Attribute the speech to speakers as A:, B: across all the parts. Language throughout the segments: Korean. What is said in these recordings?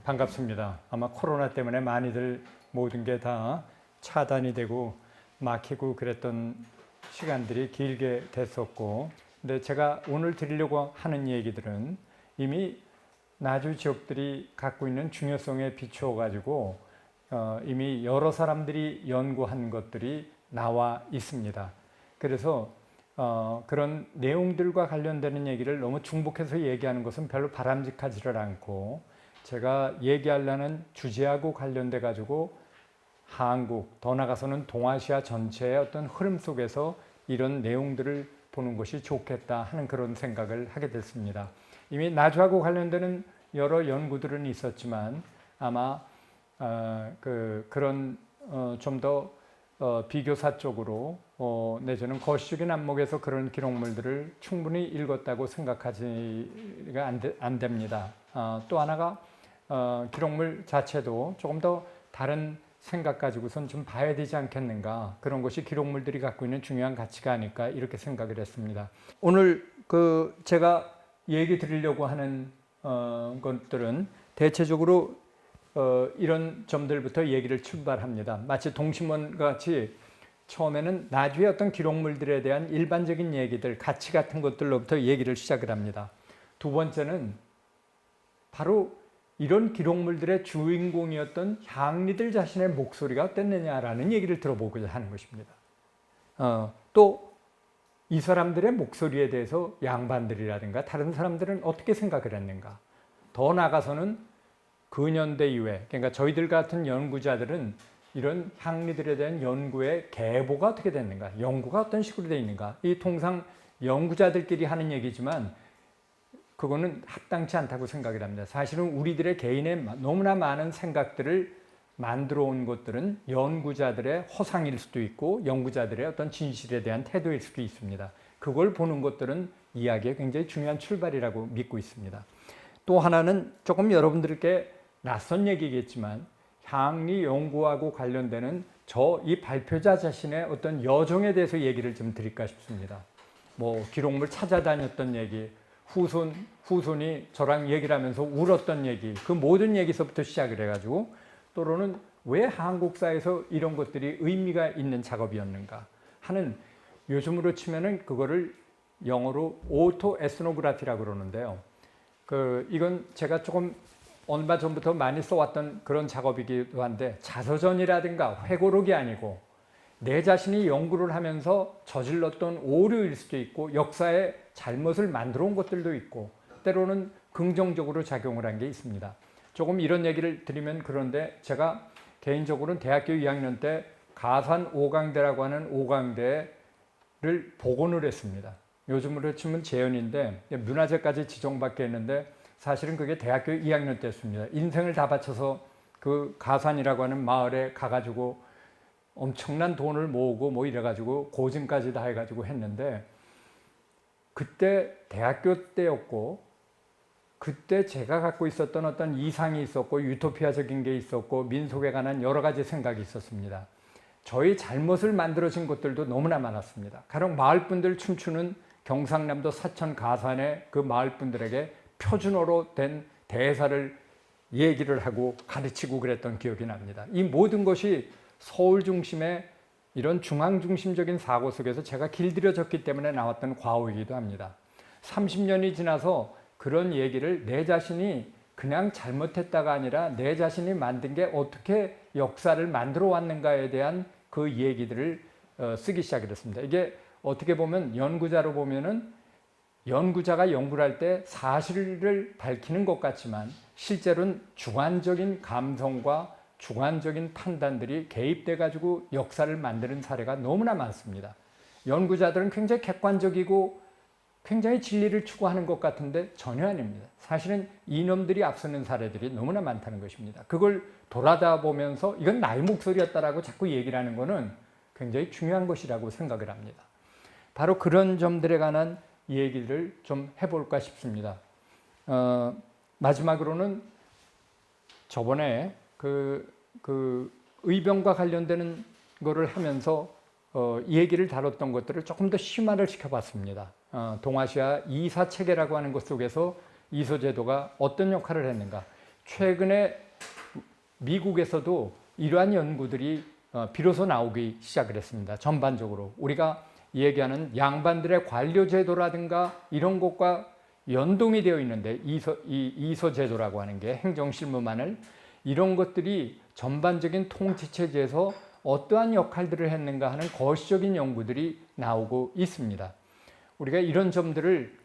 A: 반갑습니다. 아마 코로나 때문에 많이들 모든 게 다 차단이 되고 막히고 그랬던 시간들이 길게 됐었고, 근데 제가 오늘 드리려고 하는 얘기들은 이미 나주 지역들이 갖고 있는 중요성에 비추어 가지고 이미 여러 사람들이 연구한 것들이 나와 있습니다. 그래서 그런 내용들과 관련되는 얘기를 너무 중복해서 얘기하는 것은 별로 바람직하지를 않고, 제가 얘기하려는 주제하고 관련돼 가지고 한국, 더 나아가서는 동아시아 전체의 어떤 흐름 속에서 이런 내용들을 보는 것이 좋겠다 하는 그런 생각을 하게 됐습니다. 이미 나주하고 관련되는 여러 연구들은 있었지만 아마 그런 좀 더 비교사적으로 내지는 거시적인 안목에서 그런 기록물들을 충분히 읽었다고 생각하지가 안 됩니다. 또 하나가 기록물 자체도 조금 더 다른 생각 가지고선 좀 봐야 되지 않겠는가, 그런 것이 기록물들이 갖고 있는 중요한 가치가 아닐까 이렇게 생각을 했습니다. 오늘 제가 얘기 드리려고 하는 것들은 대체적으로 이런 점들부터 얘기를 출발합니다. 마치 동심원과 같이 처음에는 나주의 어떤 기록물들에 대한 일반적인 얘기들, 가치 같은 것들로부터 얘기를 시작을 합니다. 두 번째는 바로 이런 기록물들의 주인공이었던 향리들 자신의 목소리가 어땠느냐라는 얘기를 들어보고자 하는 것입니다. 또 이 사람들의 목소리에 대해서 양반들이라든가 다른 사람들은 어떻게 생각을 했는가. 더 나아가서는 근현대 이후에, 그러니까 저희들 같은 연구자들은 이런 향리들에 대한 연구의 계보가 어떻게 됐는가, 연구가 어떤 식으로 되어 있는가. 이 통상 연구자들끼리 하는 얘기지만 그거는 합당치 않다고 생각을 합니다. 사실은 우리들의 개인의 너무나 많은 생각들을 만들어 온 것들은 연구자들의 허상일 수도 있고 연구자들의 어떤 진실에 대한 태도일 수도 있습니다. 그걸 보는 것들은 이야기의 굉장히 중요한 출발이라고 믿고 있습니다. 또 하나는 조금 여러분들께 낯선 얘기겠지만 향리 연구하고 관련되는 이 발표자 자신의 어떤 여정에 대해서 얘기를 좀 드릴까 싶습니다. 뭐 기록물 찾아다녔던 얘기, 후손이 저랑 얘기를 하면서 울었던 얘기, 그 모든 얘기서부터 시작을 해가지고, 또는 왜 한국사에서 이런 것들이 의미가 있는 작업이었는가 하는, 요즘으로 치면은 그거를 영어로 오토 에스노그래피라고 그러는데요. 이건 제가 조금 얼마 전부터 많이 써왔던 그런 작업이기도 한데, 자서전이라든가 회고록이 아니고 내 자신이 연구를 하면서 저질렀던 오류일 수도 있고 역사의 잘못을 만들어 온 것들도 있고 때로는 긍정적으로 작용을 한 게 있습니다. 조금 이런 얘기를 드리면 그런데, 제가 개인적으로는 대학교 2학년 때 가산 5강대라고 하는 5강대를 복원을 했습니다. 요즘으로 치면 재현인데 문화재까지 지정받게 했는데 사실은 그게 대학교 2학년 때였습니다. 인생을 다 바쳐서 그 가산이라고 하는 마을에 가가지고 엄청난 돈을 모으고 뭐 이래가지고 고증까지 다 해가지고 했는데, 그때 대학교 때였고 그때 제가 갖고 있었던 어떤 이상이 있었고 유토피아적인 게 있었고 민속에 관한 여러 가지 생각이 있었습니다. 저희 잘못을 만들어진 것들도 너무나 많았습니다. 가령 마을분들 춤추는 경상남도 사천 가산의 그 마을분들에게 표준어로 된 대사를 얘기를 하고 가르치고 그랬던 기억이 납니다. 이 모든 것이 서울 중심의 이런 중앙 중심적인 사고 속에서 제가 길들여졌기 때문에 나왔던 과오이기도 합니다. 30년이 지나서 그런 얘기를 내 자신이 그냥 잘못했다가 아니라 내 자신이 만든 게 어떻게 역사를 만들어 왔는가에 대한 그 얘기들을 쓰기 시작했습니다. 이게 어떻게 보면 연구자로 보면은 연구자가 연구를 할 때 사실을 밝히는 것 같지만 실제로는 주관적인 감성과 주관적인 판단들이 개입돼 가지고 역사를 만드는 사례가 너무나 많습니다. 연구자들은 굉장히 객관적이고 굉장히 진리를 추구하는 것 같은데 전혀 아닙니다. 사실은 이놈들이 앞서는 사례들이 너무나 많다는 것입니다. 그걸 돌아다 보면서 이건 나의 목소리였다라고 자꾸 얘기를 하는 것은 굉장히 중요한 것이라고 생각을 합니다. 바로 그런 점들에 관한 얘기를 좀 해볼까 싶습니다. 마지막으로는 저번에 의병과 관련되는 거를 하면서 이 얘기를 다뤘던 것들을 조금 더 심화를 시켜봤습니다. 동아시아 이사체계라고 하는 것 속에서 이소제도가 어떤 역할을 했는가. 최근에 미국에서도 이러한 연구들이 비로소 나오기 시작을 했습니다. 전반적으로 우리가 얘기하는 양반들의 관료 제도라든가 이런 것과 연동이 되어 있는데 이서 제도라고 하는 게 행정실무만을 이런 것들이 전반적인 통치체제에서 어떠한 역할들을 했는가 하는 거시적인 연구들이 나오고 있습니다. 우리가 이런 점들을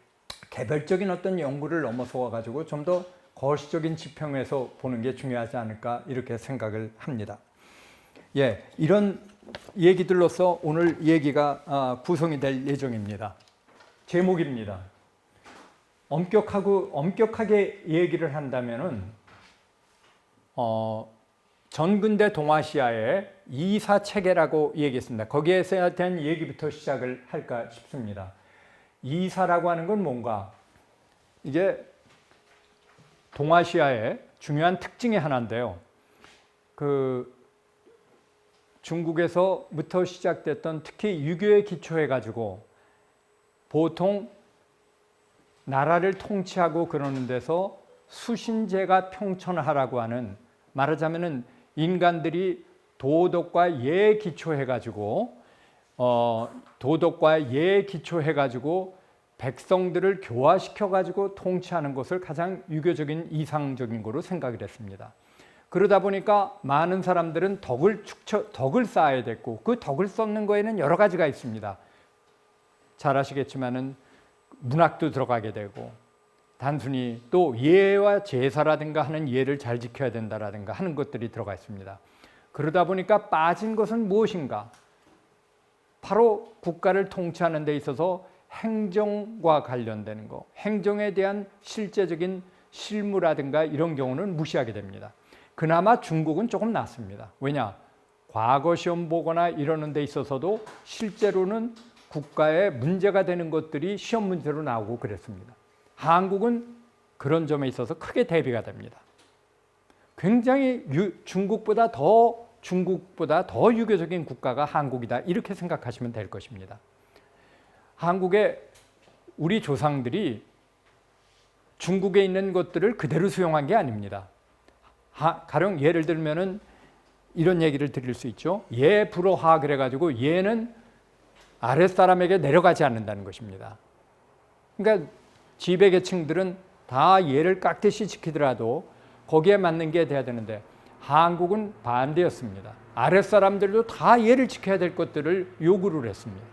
A: 개별적인 어떤 연구를 넘어서 가지고 좀 더 거시적인 지평에서 보는 게 중요하지 않을까 이렇게 생각을 합니다. 예, 이런 얘기들로서 오늘 얘기가 구성이 될 예정입니다. 제목입니다. 엄격하게 얘기를 한다면은 전근대 동아시아의 이사 체계라고 얘기했습니다. 거기에 대한 얘기부터 시작을 할까 싶습니다. 이사라고 하는 건 뭔가? 이게 동아시아의 중요한 특징의 하나인데요. 중국에서부터 시작됐던 특히 유교에 기초해 가지고 보통 나라를 통치하고 그러는 데서 수신제가 평천하라고 하는, 말하자면은 인간들이 도덕과 예에 기초해 가지고 백성들을 교화시켜 가지고 통치하는 것을 가장 유교적인 이상적인 거로 생각을 했습니다. 그러다 보니까 많은 사람들은 덕을 쌓아야 됐고 그 덕을 쌓는 거에는 여러 가지가 있습니다. 잘 아시겠지만은 문학도 들어가게 되고 단순히 또 예와 제사라든가 하는 예를 잘 지켜야 된다라든가 하는 것들이 들어가 있습니다. 그러다 보니까 빠진 것은 무엇인가? 바로 국가를 통치하는 데 있어서 행정과 관련되는 거, 행정에 대한 실제적인 실무라든가 이런 경우는 무시하게 됩니다. 그나마 중국은 조금 낫습니다. 왜냐? 과거 시험 보거나 이러는 데 있어서도 실제로는 국가에 문제가 되는 것들이 시험 문제로 나오고 그랬습니다. 한국은 그런 점에 있어서 크게 대비가 됩니다. 굉장히 중국보다 더 유교적인 국가가 한국이다 이렇게 생각하시면 될 것입니다. 한국의 우리 조상들이 중국에 있는 것들을 그대로 수용한 게 아닙니다. 가령 예를 들면은 이런 얘기를 드릴 수 있죠. 예 불어하 그래가지고 예는 아랫사람에게 내려가지 않는다는 것입니다. 그러니까 지배계층들은 다 예를 깍듯이 지키더라도 거기에 맞는 게 돼야 되는데 한국은 반대였습니다. 아랫사람들도 다 예를 지켜야 될 것들을 요구를 했습니다.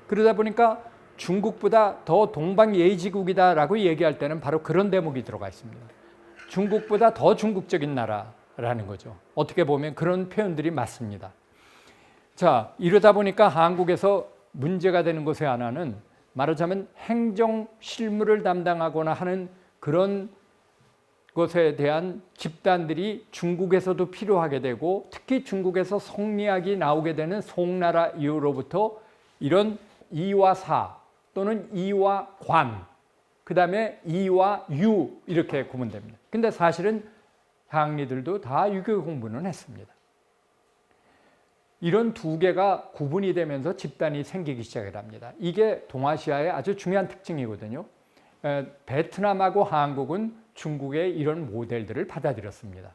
A: 그러다 보니까 중국보다 더 동방예의지국이다라고 얘기할 때는 바로 그런 대목이 들어가 있습니다. 중국보다 더 중국적인 나라라는 거죠. 어떻게 보면 그런 표현들이 맞습니다. 자, 이러다 보니까 한국에서 문제가 되는 것의 하나는 말하자면 행정 실무를 담당하거나 하는 그런 것에 대한 집단들이 중국에서도 필요하게 되고 특히 중국에서 성리학이 나오게 되는 송나라 이후로부터 이런 이와 사 또는 이와 관, 그 다음에 이와 유 이렇게 구분됩니다. 근데 사실은 항리들도 다 유교 공부는 했습니다. 이런 두 개가 구분이 되면서 집단이 생기기 시작을 합니다. 이게 동아시아의 아주 중요한 특징이거든요. 베트남하고 한국은 중국의 이런 모델들을 받아들였습니다.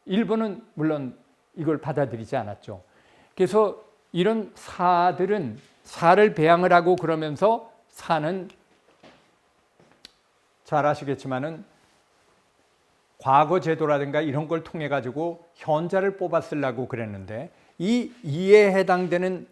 A: 일본은 물론 이걸 받아들이지 않았죠. 그래서 이런 사들은 사를 배양을 하고 그러면서 사는 잘 아시겠지만은 과거 제도라든가 이런 걸 통해 가지고 현자를 뽑아 쓰려고 그랬는데 이에 해당되는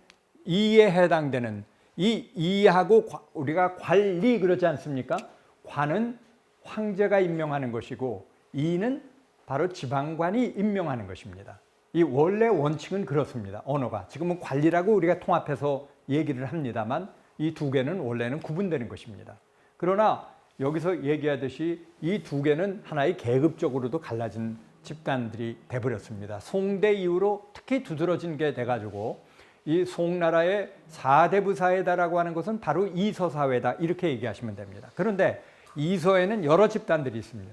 A: 이하고 우리가 관리 그러지 않습니까? 관은 황제가 임명하는 것이고 이는 바로 지방관이 임명하는 것입니다. 이 원래 원칙은 그렇습니다. 언어가 지금은 관리라고 우리가 통합해서 얘기를 합니다만 이 두 개는 원래는 구분되는 것입니다. 그러나 여기서 얘기하듯이 이 두 개는 하나의 계급적으로도 갈라진 집단들이 돼버렸습니다. 송대 이후로 특히 두드러진 게 돼가지고 이 송나라의 사대부사회다라고 하는 것은 바로 이서사회다 이렇게 얘기하시면 됩니다. 그런데 이서에는 여러 집단들이 있습니다.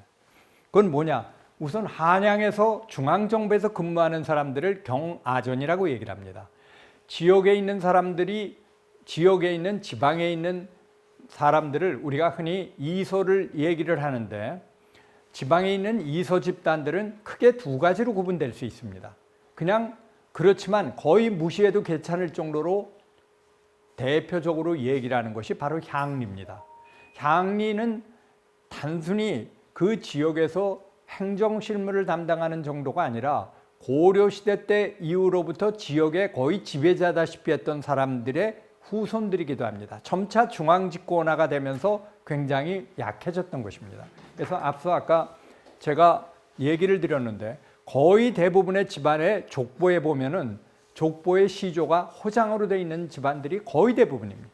A: 그건 뭐냐? 우선 한양에서 중앙정부에서 근무하는 사람들을 경아전이라고 얘기를 합니다. 지역에 있는 사람들이 지역에 있는 지방에 있는 사람들을 우리가 흔히 이서를 얘기를 하는데 지방에 있는 이서 집단들은 크게 두 가지로 구분될 수 있습니다. 그냥 그렇지만 거의 무시해도 괜찮을 정도로 대표적으로 얘기를 하는 것이 바로 향리입니다. 향리는 단순히 그 지역에서 행정실무를 담당하는 정도가 아니라 고려시대 때 이후로부터 지역의 거의 지배자다시피 했던 사람들의 후손들이기도 합니다. 점차 중앙집권화가 되면서 굉장히 약해졌던 것입니다. 그래서 앞서 아까 제가 얘기를 드렸는데 거의 대부분의 집안의 족보에 보면은 족보의 시조가 호장으로 되어 있는 집안들이 거의 대부분입니다.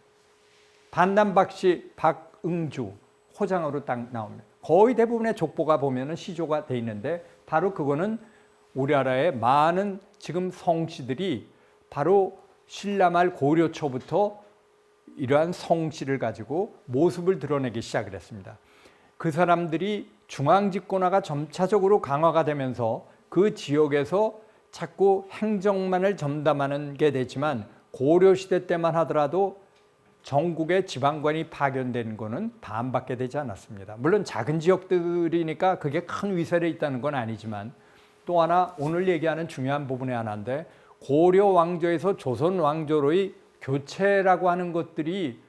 A: 반남박씨, 박응주 호장으로 딱 나옵니다. 거의 대부분의 족보가 보면은 시조가 되어 있는데 바로 그거는 우리나라의 많은 지금 성씨들이 바로 신라말 고려 초부터 이러한 성씨를 가지고 모습을 드러내기 시작을 했습니다. 그 사람들이 중앙집권화가 점차적으로 강화가 되면서 그 지역에서 자꾸 행정만을 전담하는 게 되지만 고려시대 때만 하더라도 전국의 지방관이 파견된 거는 반밖에 되지 않았습니다. 물론 작은 지역들이니까 그게 큰 위세에 있다는 건 아니지만 또 하나 오늘 얘기하는 중요한 부분의 하나인데 고려 왕조에서 조선 왕조로의 교체라고 하는 것들이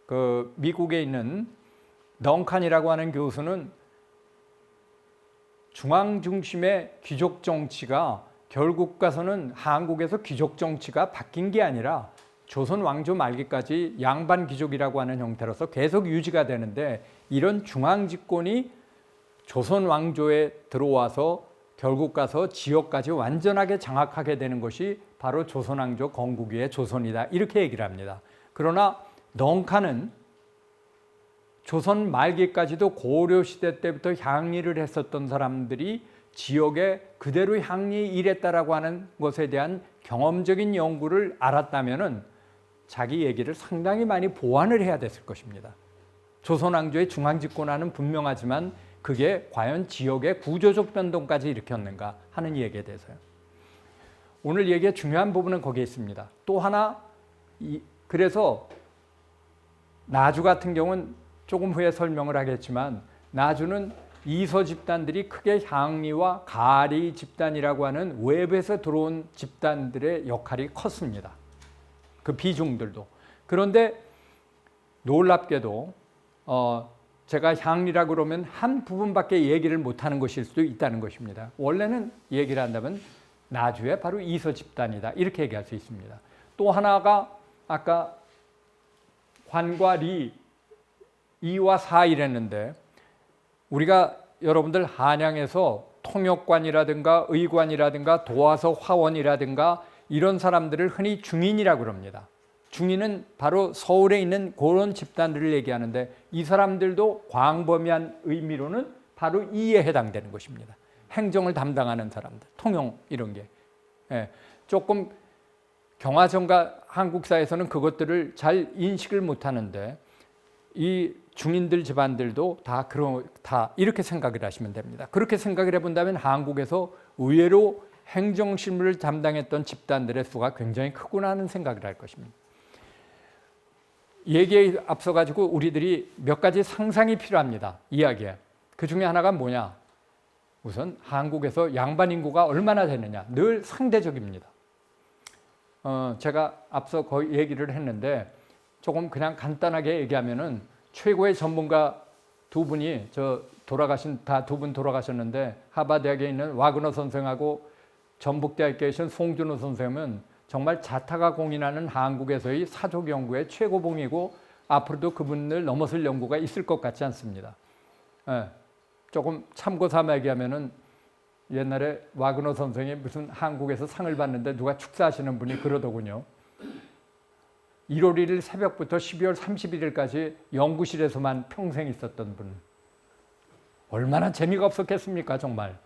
A: 그 미국에 있는 덩칸이라고 하는 교수는 중앙 중심의 귀족 정치가 결국 가서는 한국에서 귀족 정치가 바뀐 게 아니라 조선 왕조 말기까지 양반 귀족이라고 하는 형태로서 계속 유지가 되는데 이런 중앙 집권이 조선 왕조에 들어와서 결국 가서 지역까지 완전하게 장악하게 되는 것이 바로 조선 왕조 건국 위의 조선이다 이렇게 얘기를 합니다. 그러나 덩칸은 조선 말기까지도 고려시대 때부터 향리를 했었던 사람들이 지역에 그대로 향리 일했다라고 하는 것에 대한 경험적인 연구를 알았다면은 자기 얘기를 상당히 많이 보완을 해야 됐을 것입니다. 조선 왕조의 중앙 집권화는 분명하지만 그게 과연 지역의 구조적 변동까지 일으켰는가 하는 얘기에 대해서요. 오늘 얘기의 중요한 부분은 거기에 있습니다. 또 하나 그래서 나주 같은 경우는 조금 후에 설명을 하겠지만 나주는 이서 집단들이 크게 향리와 가리 집단이라고 하는 외부에서 들어온 집단들의 역할이 컸습니다. 그 비중들도. 그런데 놀랍게도 제가 향리라고 그러면 한 부분밖에 얘기를 못하는 것일 수도 있다는 것입니다. 원래는 얘기를 한다면 나주의 바로 이서 집단이다 이렇게 얘기할 수 있습니다. 또 하나가 아까 관과 리, 이와 사 이랬는데 우리가 여러분들 한양에서 통역관이라든가 의관이라든가 도화서 화원이라든가 이런 사람들을 흔히 중인이라고 그럽니다. 중인은 바로 서울에 있는 그런 집단들을 얘기하는데 이 사람들도 광범위한 의미로는 바로 이에 해당되는 것입니다. 행정을 담당하는 사람들, 통용 이런 게. 조금 경화정가 한국사에서는 그것들을 잘 인식을 못하는데 이 중인들 집안들도 다 이렇게 생각을 하시면 됩니다. 그렇게 생각을 해본다면 한국에서 의외로 행정실무를 담당했던 집단들의 수가 굉장히 크구나 하는 생각을 할 것입니다. 얘기에 앞서 가지고 우리들이 몇 가지 상상이 필요합니다. 이야기에. 그 중에 하나가 뭐냐? 우선 한국에서 양반 인구가 얼마나 되느냐? 늘 상대적입니다. 제가 앞서 거의 얘기를 했는데 조금 그냥 간단하게 얘기하면은 최고의 전문가 두 분이 다 두 분 돌아가셨는데 하버드대학에 있는 와그너 선생하고 전북대학에 계신 송준호 선생은 정말 자타가 공인하는 한국에서의 사족 연구의 최고봉이고 앞으로도 그분을 넘어설 연구가 있을 것 같지 않습니다. 조금 참고 삼아 얘기하면은 옛날에 와그너 선생이 무슨 한국에서 상을 받는데 누가 축사하시는 분이 그러더군요. 1월 1일 새벽부터 12월 31일까지 연구실에서만 평생 있었던 분. 얼마나 재미가 없었겠습니까, 정말.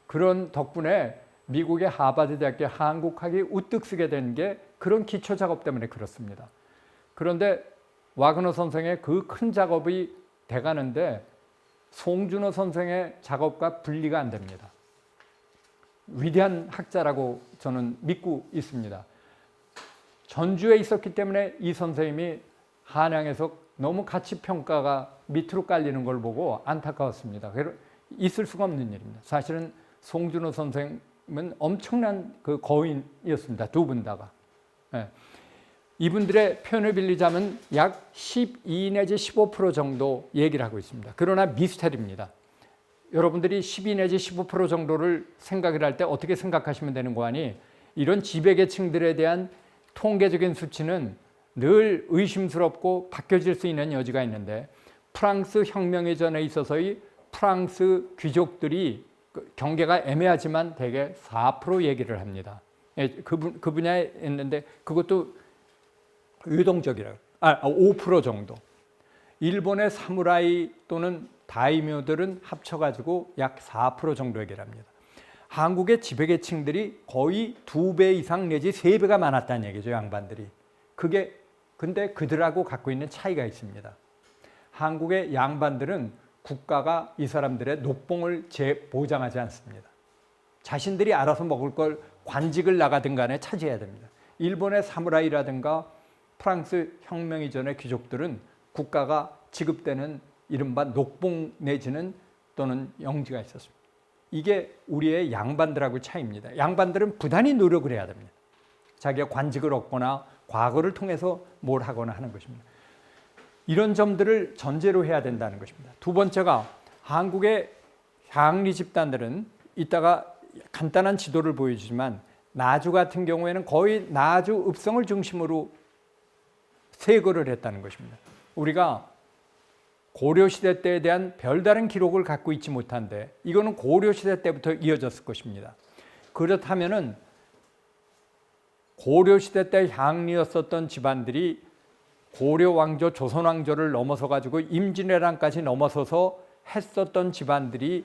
A: 그런 덕분에 미국의 하버드 대학교 한국학이 우뚝 서게 된 게 그런 기초 작업 때문에 그렇습니다. 그런데 와그너 선생의 그 큰 작업이 돼가는데 송준호 선생의 작업과 분리가 안 됩니다. 위대한 학자라고 저는 믿고 있습니다. 전주에 있었기 때문에 이 선생님이 한양에서 너무 가치 평가가 밑으로 깔리는 걸 보고 안타까웠습니다. 있을 수가 없는 일입니다. 사실은 송준호 선생은 엄청난 그 거인이었습니다. 두 분 다가. 예. 이분들의 표현을 빌리자면 약 12 내지 15% 정도 얘기를 하고 있습니다. 그러나 미스터리입니다. 여러분들이 12 내지 15% 정도를 생각을 할 때 어떻게 생각하시면 되는 거 아니, 이런 지배계층들에 대한 통계적인 수치는 늘 의심스럽고 바뀌어질 수 있는 여지가 있는데, 프랑스 혁명 이전에 있어서의 프랑스 귀족들이 경계가 애매하지만 대개 4% 얘기를 합니다. 그 분야에 있는데 그것도 유동적이라고. 5% 정도. 일본의 사무라이 또는 다이묘들은 합쳐가지고 약 4% 정도 얘기를 합니다. 한국의 지배계층들이 거의 2배 이상 내지 3배가 많았다는 얘기죠, 양반들이. 그게 근데 그들하고 갖고 있는 차이가 있습니다. 한국의 양반들은 국가가 이 사람들의 녹봉을 보장하지 않습니다. 자신들이 알아서 먹을 걸 관직을 나가든 간에 차지해야 됩니다. 일본의 사무라이라든가 프랑스 혁명 이전의 귀족들은 국가가 지급되는 이른바 녹봉 내지는 또는 영지가 있었습니다. 이게 우리의 양반들하고 차이입니다. 양반들은 부단히 노력을 해야 됩니다. 자기가 관직을 얻거나 과거를 통해서 뭘 하거나 하는 것입니다. 이런 점들을 전제로 해야 된다는 것입니다. 두 번째가 한국의 향리 집단들은 이따가 간단한 지도를 보여주지만 나주 같은 경우에는 거의 나주 읍성을 중심으로 세거를 했다는 것입니다. 우리가 고려시대 때에 대한 별다른 기록을 갖고 있지 못한데 이거는 고려시대 때부터 이어졌을 것입니다. 그렇다면은 고려시대 때 향리였었던 집안들이 고려 왕조, 조선 왕조를 넘어서 가지고 임진왜란까지 넘어서서 했었던 집안들이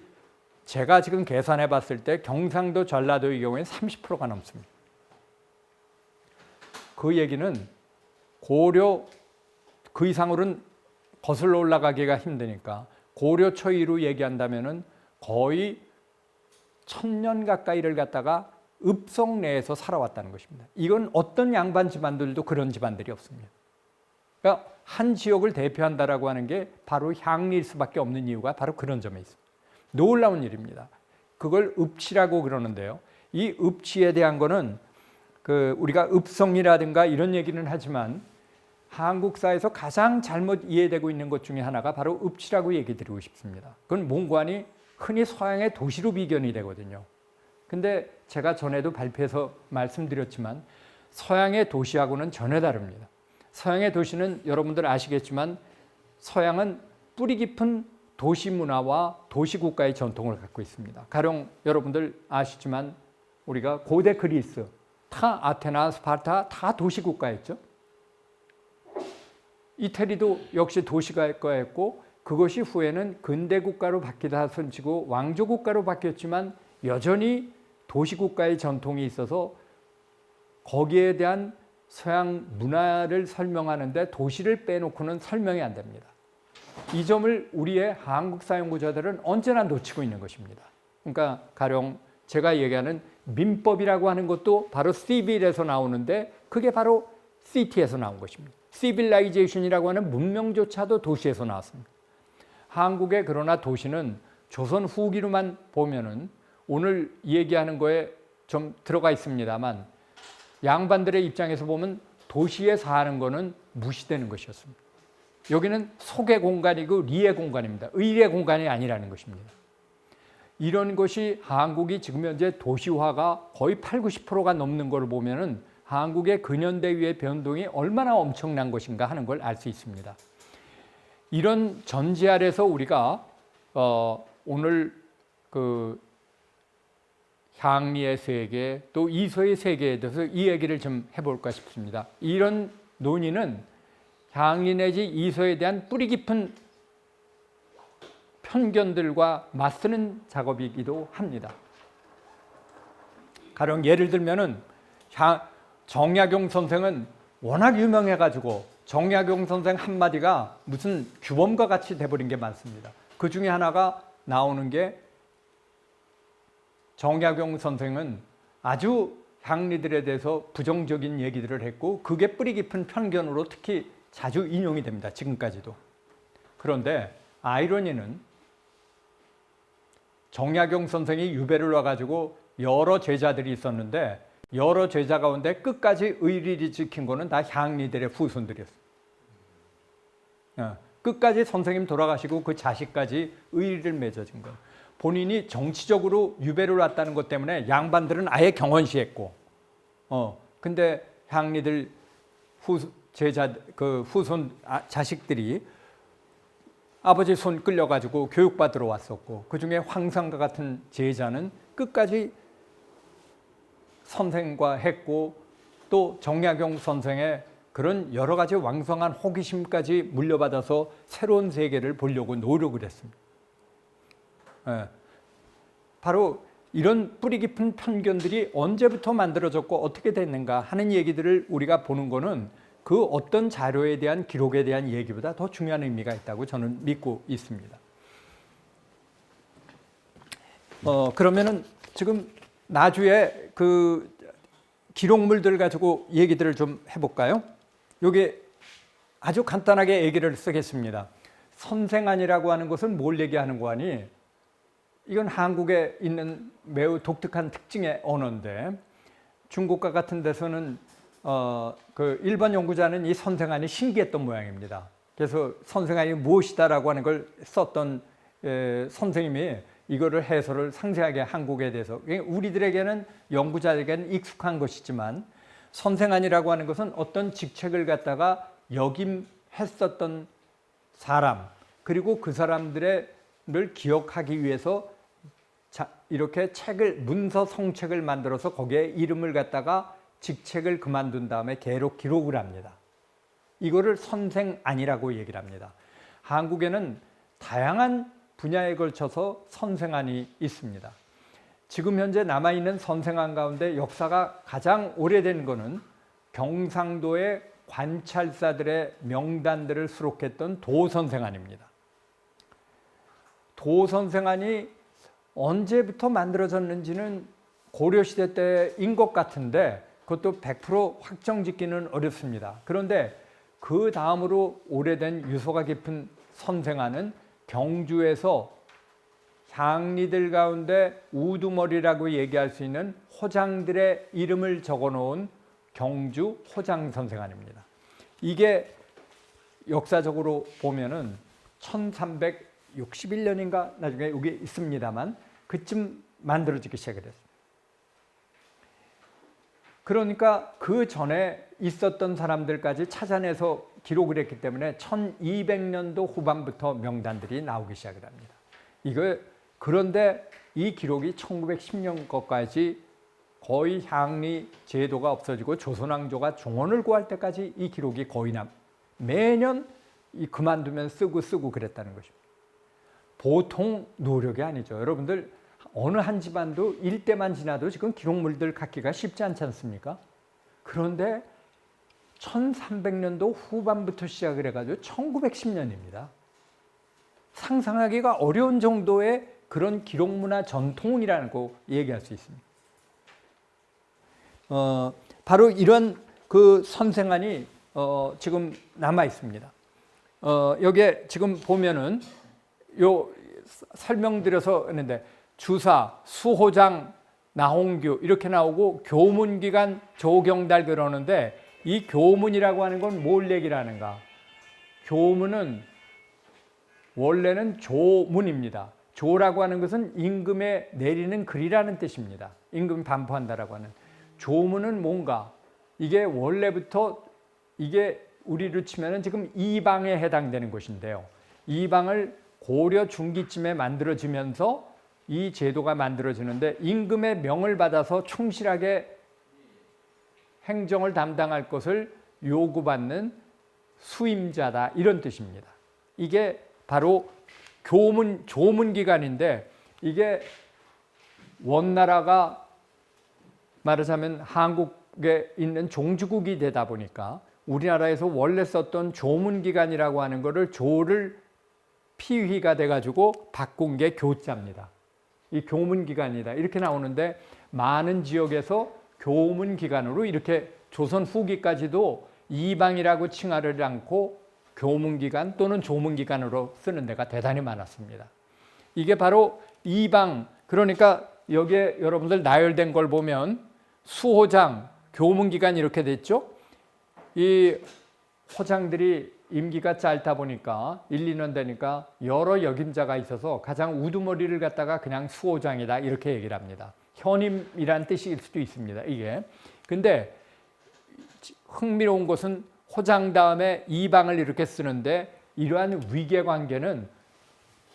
A: 제가 지금 계산해 봤을 때 경상도, 전라도의 경우에 30%가 넘습니다. 그 얘기는 고려 그 이상으로는 거슬러 올라가기가 힘드니까 고려 초이로 얘기한다면은 거의 1000년 가까이를 갖다가 읍성 내에서 살아왔다는 것입니다. 이건 어떤 양반 집안들도 그런 집안들이 없습니다. 그러니까 한 지역을 대표한다라고 하는 게 바로 향리일 수밖에 없는 이유가 바로 그런 점에 있습니다. 놀라운 일입니다. 그걸 읍치라고 그러는데요. 이 읍치에 대한 거는 우리가 읍성이라든가 이런 얘기는 하지만 한국사에서 가장 잘못 이해되고 있는 것 중에 하나가 바로 읍치라고 얘기 드리고 싶습니다. 그건 몽관이 흔히 서양의 도시로 비견이 되거든요. 근데 제가 전에도 발표해서 말씀드렸지만 서양의 도시하고는 전혀 다릅니다. 서양의 도시는 여러분들 아시겠지만 서양은 뿌리 깊은 도시 문화와 도시 국가의 전통을 갖고 있습니다. 가령 여러분들 아시지만 우리가 고대 그리스, 다 아테나, 스파르타 다 도시 국가였죠. 이태리도 역시 도시국가였고 그것이 후에는 근대 국가로 바뀌다 손치고 왕조 국가로 바뀌었지만 여전히 도시 국가의 전통이 있어서 거기에 대한 서양 문화를 설명하는데 도시를 빼놓고는 설명이 안 됩니다. 이 점을 우리의 한국사 연구자들은 언제나 놓치고 있는 것입니다. 그러니까 가령 제가 얘기하는 민법이라고 하는 것도 바로 시빌에서 나오는데 그게 바로 시티에서 나온 것입니다. 시빌라이제이션이라고 하는 문명조차도 도시에서 나왔습니다. 한국의 그러나 도시는 조선 후기로만 보면은 오늘 얘기하는 거에 좀 들어가 있습니다만 양반들의 입장에서 보면 도시에 사는 거는 무시되는 것이었습니다. 여기는 속의 공간이고 리의 공간입니다. 의의 공간이 아니라는 것입니다. 이런 것이 한국이 지금 현재 도시화가 거의 80-90%가 넘는 걸 보면은 한국의 근현대 위의 변동이 얼마나 엄청난 것인가 하는 걸 알 수 있습니다. 이런 전제 아래서 우리가 오늘 향리의 세계 또 이서의 세계에 대해서 이 얘기를 좀 해볼까 싶습니다. 이런 논의는 향리 내지 이서에 대한 뿌리 깊은 편견들과 맞서는 작업이기도 합니다. 가령 예를 들면은 정약용 선생은 워낙 유명해가지고 정약용 선생 한마디가 무슨 규범과 같이 돼버린 게 많습니다. 그 중에 하나가 나오는 게 정약용 선생은 아주 향리들에 대해서 부정적인 얘기들을 했고 그게 뿌리 깊은 편견으로 특히 자주 인용이 됩니다. 지금까지도. 그런데 아이러니는 정약용 선생이 유배를 와가지고 여러 제자들이 있었는데 여러 제자 가운데 끝까지 의리를 지킨 거는 다 향리들의 후손들이었어요. 끝까지 선생님 돌아가시고 그 자식까지 의리를 맺어진 거예요. 본인이 정치적으로 유배를 왔다는 것 때문에 양반들은 아예 경원시했고, 근데 향리들 제자 그 후손 자식들이 아버지 손 끌려가지고 교육받으러 왔었고, 그 중에 황상과 같은 제자는 끝까지 선생과 했고, 또 정약용 선생의 그런 여러 가지 왕성한 호기심까지 물려받아서 새로운 세계를 보려고 노력을 했습니다. 바로 이런 뿌리 깊은 편견들이 언제부터 만들어졌고 어떻게 됐는가 하는 얘기들을 우리가 보는 거는 그 어떤 자료에 대한 기록에 대한 얘기보다 더 중요한 의미가 있다고 저는 믿고 있습니다. 그러면은 지금 나주에 그 기록물들 가지고 얘기들을 좀 해볼까요? 여기 아주 간단하게 얘기를 쓰겠습니다. 선생안이라고 하는 것은 뭘 얘기하는 거 아니? 이건 한국에 있는 매우 독특한 특징의 언어인데, 중국과 같은 데서는 그 일반 연구자는 이 선생안이 신기했던 모양입니다. 그래서 선생안이 무엇이다라고 하는 걸 썼던 선생님이 이거를 해설을 상세하게 한국에 대해서, 우리들에게는 연구자에게는 익숙한 것이지만 선생안이라고 하는 것은 어떤 직책을 갖다가 역임했었던 사람, 그리고 그 사람들을 기억하기 위해서 이렇게 책을, 문서 성책을 만들어서 거기에 이름을 갖다가 직책을 그만둔 다음에 개로 기록을 합니다. 이거를 선생안이라고 얘기를 합니다. 한국에는 다양한 분야에 걸쳐서 선생안이 있습니다. 지금 현재 남아있는 선생안 가운데 역사가 가장 오래된 거는 경상도의 관찰사들의 명단들을 수록했던 도선생안입니다. 도선생안이 언제부터 만들어졌는지는 고려시대 때인 것 같은데 그것도 100% 확정짓기는 어렵습니다. 그런데 그 다음으로 오래된 유서가 깊은 선생안은 경주에서 향리들 가운데 우두머리라고 얘기할 수 있는 호장들의 이름을 적어놓은 경주 호장선생안입니다. 이게 역사적으로 보면은 1361년인가 나중에 여기 있습니다만 그쯤 만들어지기 시작을 했습니다. 그러니까 그 전에 있었던 사람들까지 찾아내서 기록을 했기 때문에 1200년도 후반부터 명단들이 나오기 시작을 합니다. 그런데 이 기록이 1910년 것까지 거의 향리 제도가 없어지고 조선왕조가 종원을 구할 때까지 이 기록이 거의 매년 그만두면 쓰고 그랬다는 것입니다. 보통 노력이 아니죠. 여러분들 어느 한 집안도 일대만 지나도 지금 기록물들 갖기가 쉽지 않지 않습니까? 그런데 1300년도 후반부터 시작을 해가지고 1910년입니다. 상상하기가 어려운 정도의 그런 기록문화 전통이라는 거 얘기할 수 있습니다. 바로 이런 그 선생안이 지금 남아 있습니다. 여기에 지금 보면은 요 설명드려서 했는데 주사, 수호장, 나홍규 이렇게 나오고 교문기간, 조경달 그러는데 이 교문이라고 하는 건 뭘 얘기를 하는가? 교문은 원래는 조문입니다. 조라고 하는 것은 임금에 내리는 글이라는 뜻입니다. 임금 반포한다라고 하는. 조문은 뭔가? 이게 원래부터 이게 우리로 치면은 지금 이방에 해당되는 것인데요. 이방을 고려 중기쯤에 만들어지면서 이 제도가 만들어지는데 임금의 명을 받아서 충실하게 행정을 담당할 것을 요구받는 수임자다 이런 뜻입니다. 이게 바로 조문기관인데 이게 원나라가 말하자면 한국에 있는 종주국이 되다 보니까 우리나라에서 원래 썼던 조문기관이라고 하는 거를 조를 피휘가 돼가지고 바꾼 게 교자입니다. 이 교문기관이다 이렇게 나오는데 많은 지역에서 교문기관으로 이렇게 조선 후기까지도 이방이라고 칭하지 않고 교문기관 또는 조문기관으로 쓰는 데가 대단히 많았습니다. 이게 바로 이방, 그러니까 여기에 여러분들 나열된 걸 보면 수호장, 교문기간 이렇게 됐죠. 이 호장들이 임기가 짧다 보니까 1, 2년 되니까 여러 역임자가 있어서 가장 우두머리를 갖다가 그냥 수호장이다 이렇게 얘기를 합니다. 현임이란 뜻일 수도 있습니다. 이게. 근데 흥미로운 것은 호장 다음에 이방을 이렇게 쓰는데 이러한 위계관계는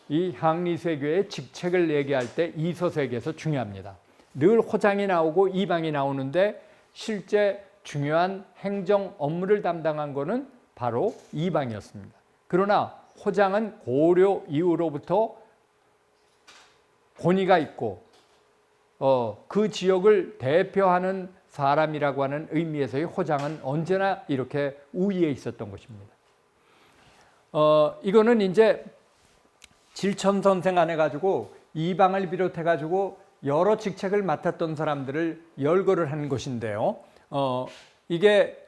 A: 이 향리세교의 직책을 얘기할 때 이서세계에서 중요합니다. 늘 호장이 나오고 이방이 나오는데 실제 중요한 행정 업무를 담당한 것은 바로 이방이었습니다. 그러나 호장은 고려 이후로부터 권위가 있고 그 지역을 대표하는 사람이라고 하는 의미에서의 호장은 언제나 이렇게 우위에 있었던 것입니다. 이거는 이제 질천선생 안에 가지고 이방을 비롯해 가지고 여러 직책을 맡았던 사람들을 열거를 하는 것인데요. 이게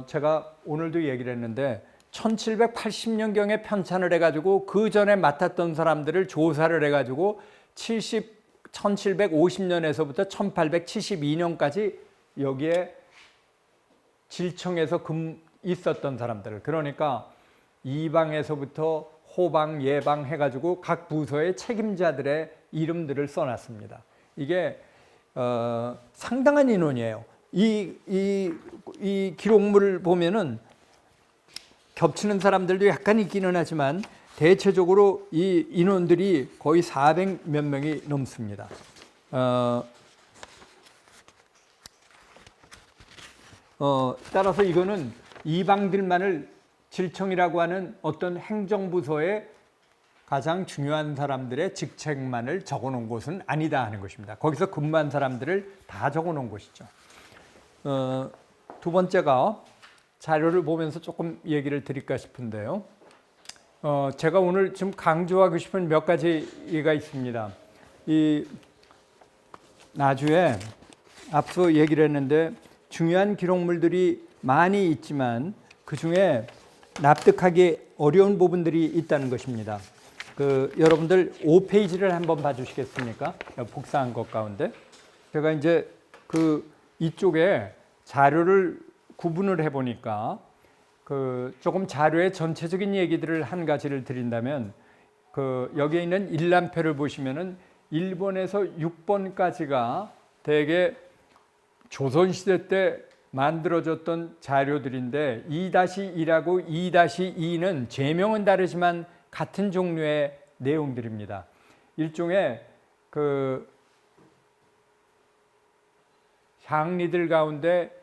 A: 제가 오늘도 얘기를 했는데 1780년경에 편찬을 해가지고 그 전에 맡았던 사람들을 조사를 해가지고 1750년에서부터 1872년까지 여기에 질청에서 있었던 사람들, 그러니까 이방에서부터 호방, 예방 해가지고 각 부서의 책임자들의 이름들을 써놨습니다. 이게 상당한 인원이에요. 이 기록물을 보면은 겹치는 사람들도 약간 있기는 하지만 대체적으로 이 인원들이 거의 400몇 명이 넘습니다. 따라서 이거는 이방들만을 질청이라고 하는 어떤 행정부서의 가장 중요한 사람들의 직책만을 적어놓은 곳은 아니다 하는 것입니다. 거기서 근무한 사람들을 다 적어놓은 것이죠. 두 번째가 자료를 보면서 조금 얘기를 드릴까 싶은데요. 제가 오늘 좀 강조하고 싶은 몇 가지가 있습니다. 이 나주에 앞서 얘기를 했는데 중요한 기록물들이 많이 있지만 그 중에 납득하기 어려운 부분들이 있다는 것입니다. 여러분들 5페이지를 한번 봐주시겠습니까? 복사한 것 가운데 제가 이제 이쪽에 자료를 구분을 해보니까 조금 자료의 전체적인 얘기들을 한 가지를 드린다면 여기에 있는 일람표를 보시면은 1번에서 6번까지가 대개 조선시대 때 만들어졌던 자료들인데 2-1하고 2-2는 제명은 다르지만 같은 종류의 내용들입니다. 일종의 향리들 가운데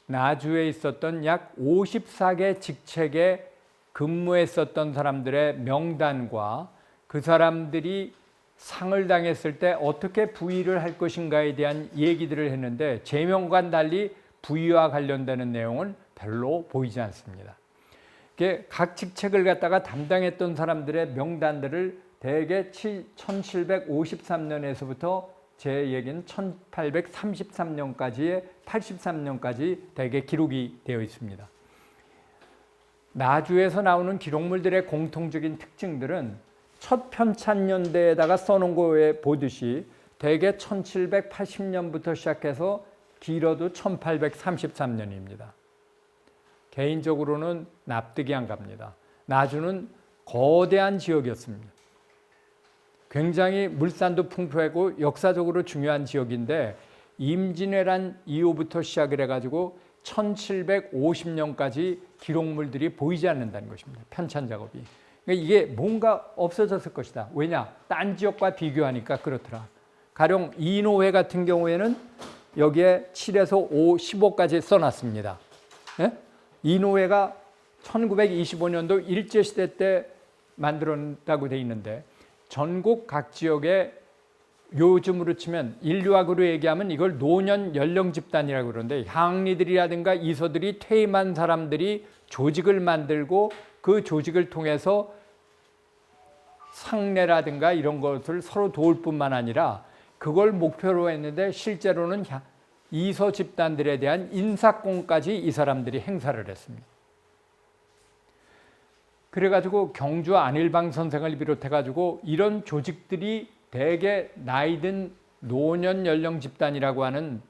A: 나주에 있었던 약 54개 직책에 근무했었던 사람들의 명단과 그 사람들이 상을 당했을 때 어떻게 부위를 할 것인가에 대한 얘기들을 했는데 제명과는 달리 부위와 관련되는 내용은 별로 보이지 않습니다. 각 직책을 갖다가 담당했던 사람들의 명단들을 대개 1753년에서부터 제 얘기는 1833년까지의 83년까지 대개 기록이 되어 있습니다. 나주에서 나오는 기록물들의 공통적인 특징들은 첫 편찬연대에다가 써놓은 거에 보듯이 대개 1780년부터 시작해서 길어도 1833년입니다. 개인적으로는 납득이 안 갑니다. 나주는 거대한 지역이었습니다. 굉장히 물산도 풍부하고 역사적으로 중요한 지역인데 임진왜란 이후부터 시작을 해가지고 1750년까지 기록물들이 보이지 않는다는 것입니다. 편찬 작업이. 그러니까 이게 뭔가 없어졌을 것이다. 왜냐? 딴 지역과 비교하니까 그렇더라. 가령 이노회 같은 경우에는 여기에 7에서 5, 15까지 써놨습니다. 예? 이노회가 1925년도 일제시대 때 만들었다고 돼 있는데 전국 각 지역에 요즘으로 치면 인류학으로 얘기하면 이걸 노년 연령 집단이라고 그러는데 향리들이라든가 이서들이 퇴임한 사람들이 조직을 만들고 그 조직을 통해서 상례라든가 이런 것을 서로 도울 뿐만 아니라 그걸 목표로 했는데 실제로는 이서 집단들에 대한 인사권까지 이 사람들이 행사를 했습니다. 그래가지고 경주 안일방 선생을 비롯해가지고 이런 조직들이 대개 나이든 노년 연령 집단이라고 하는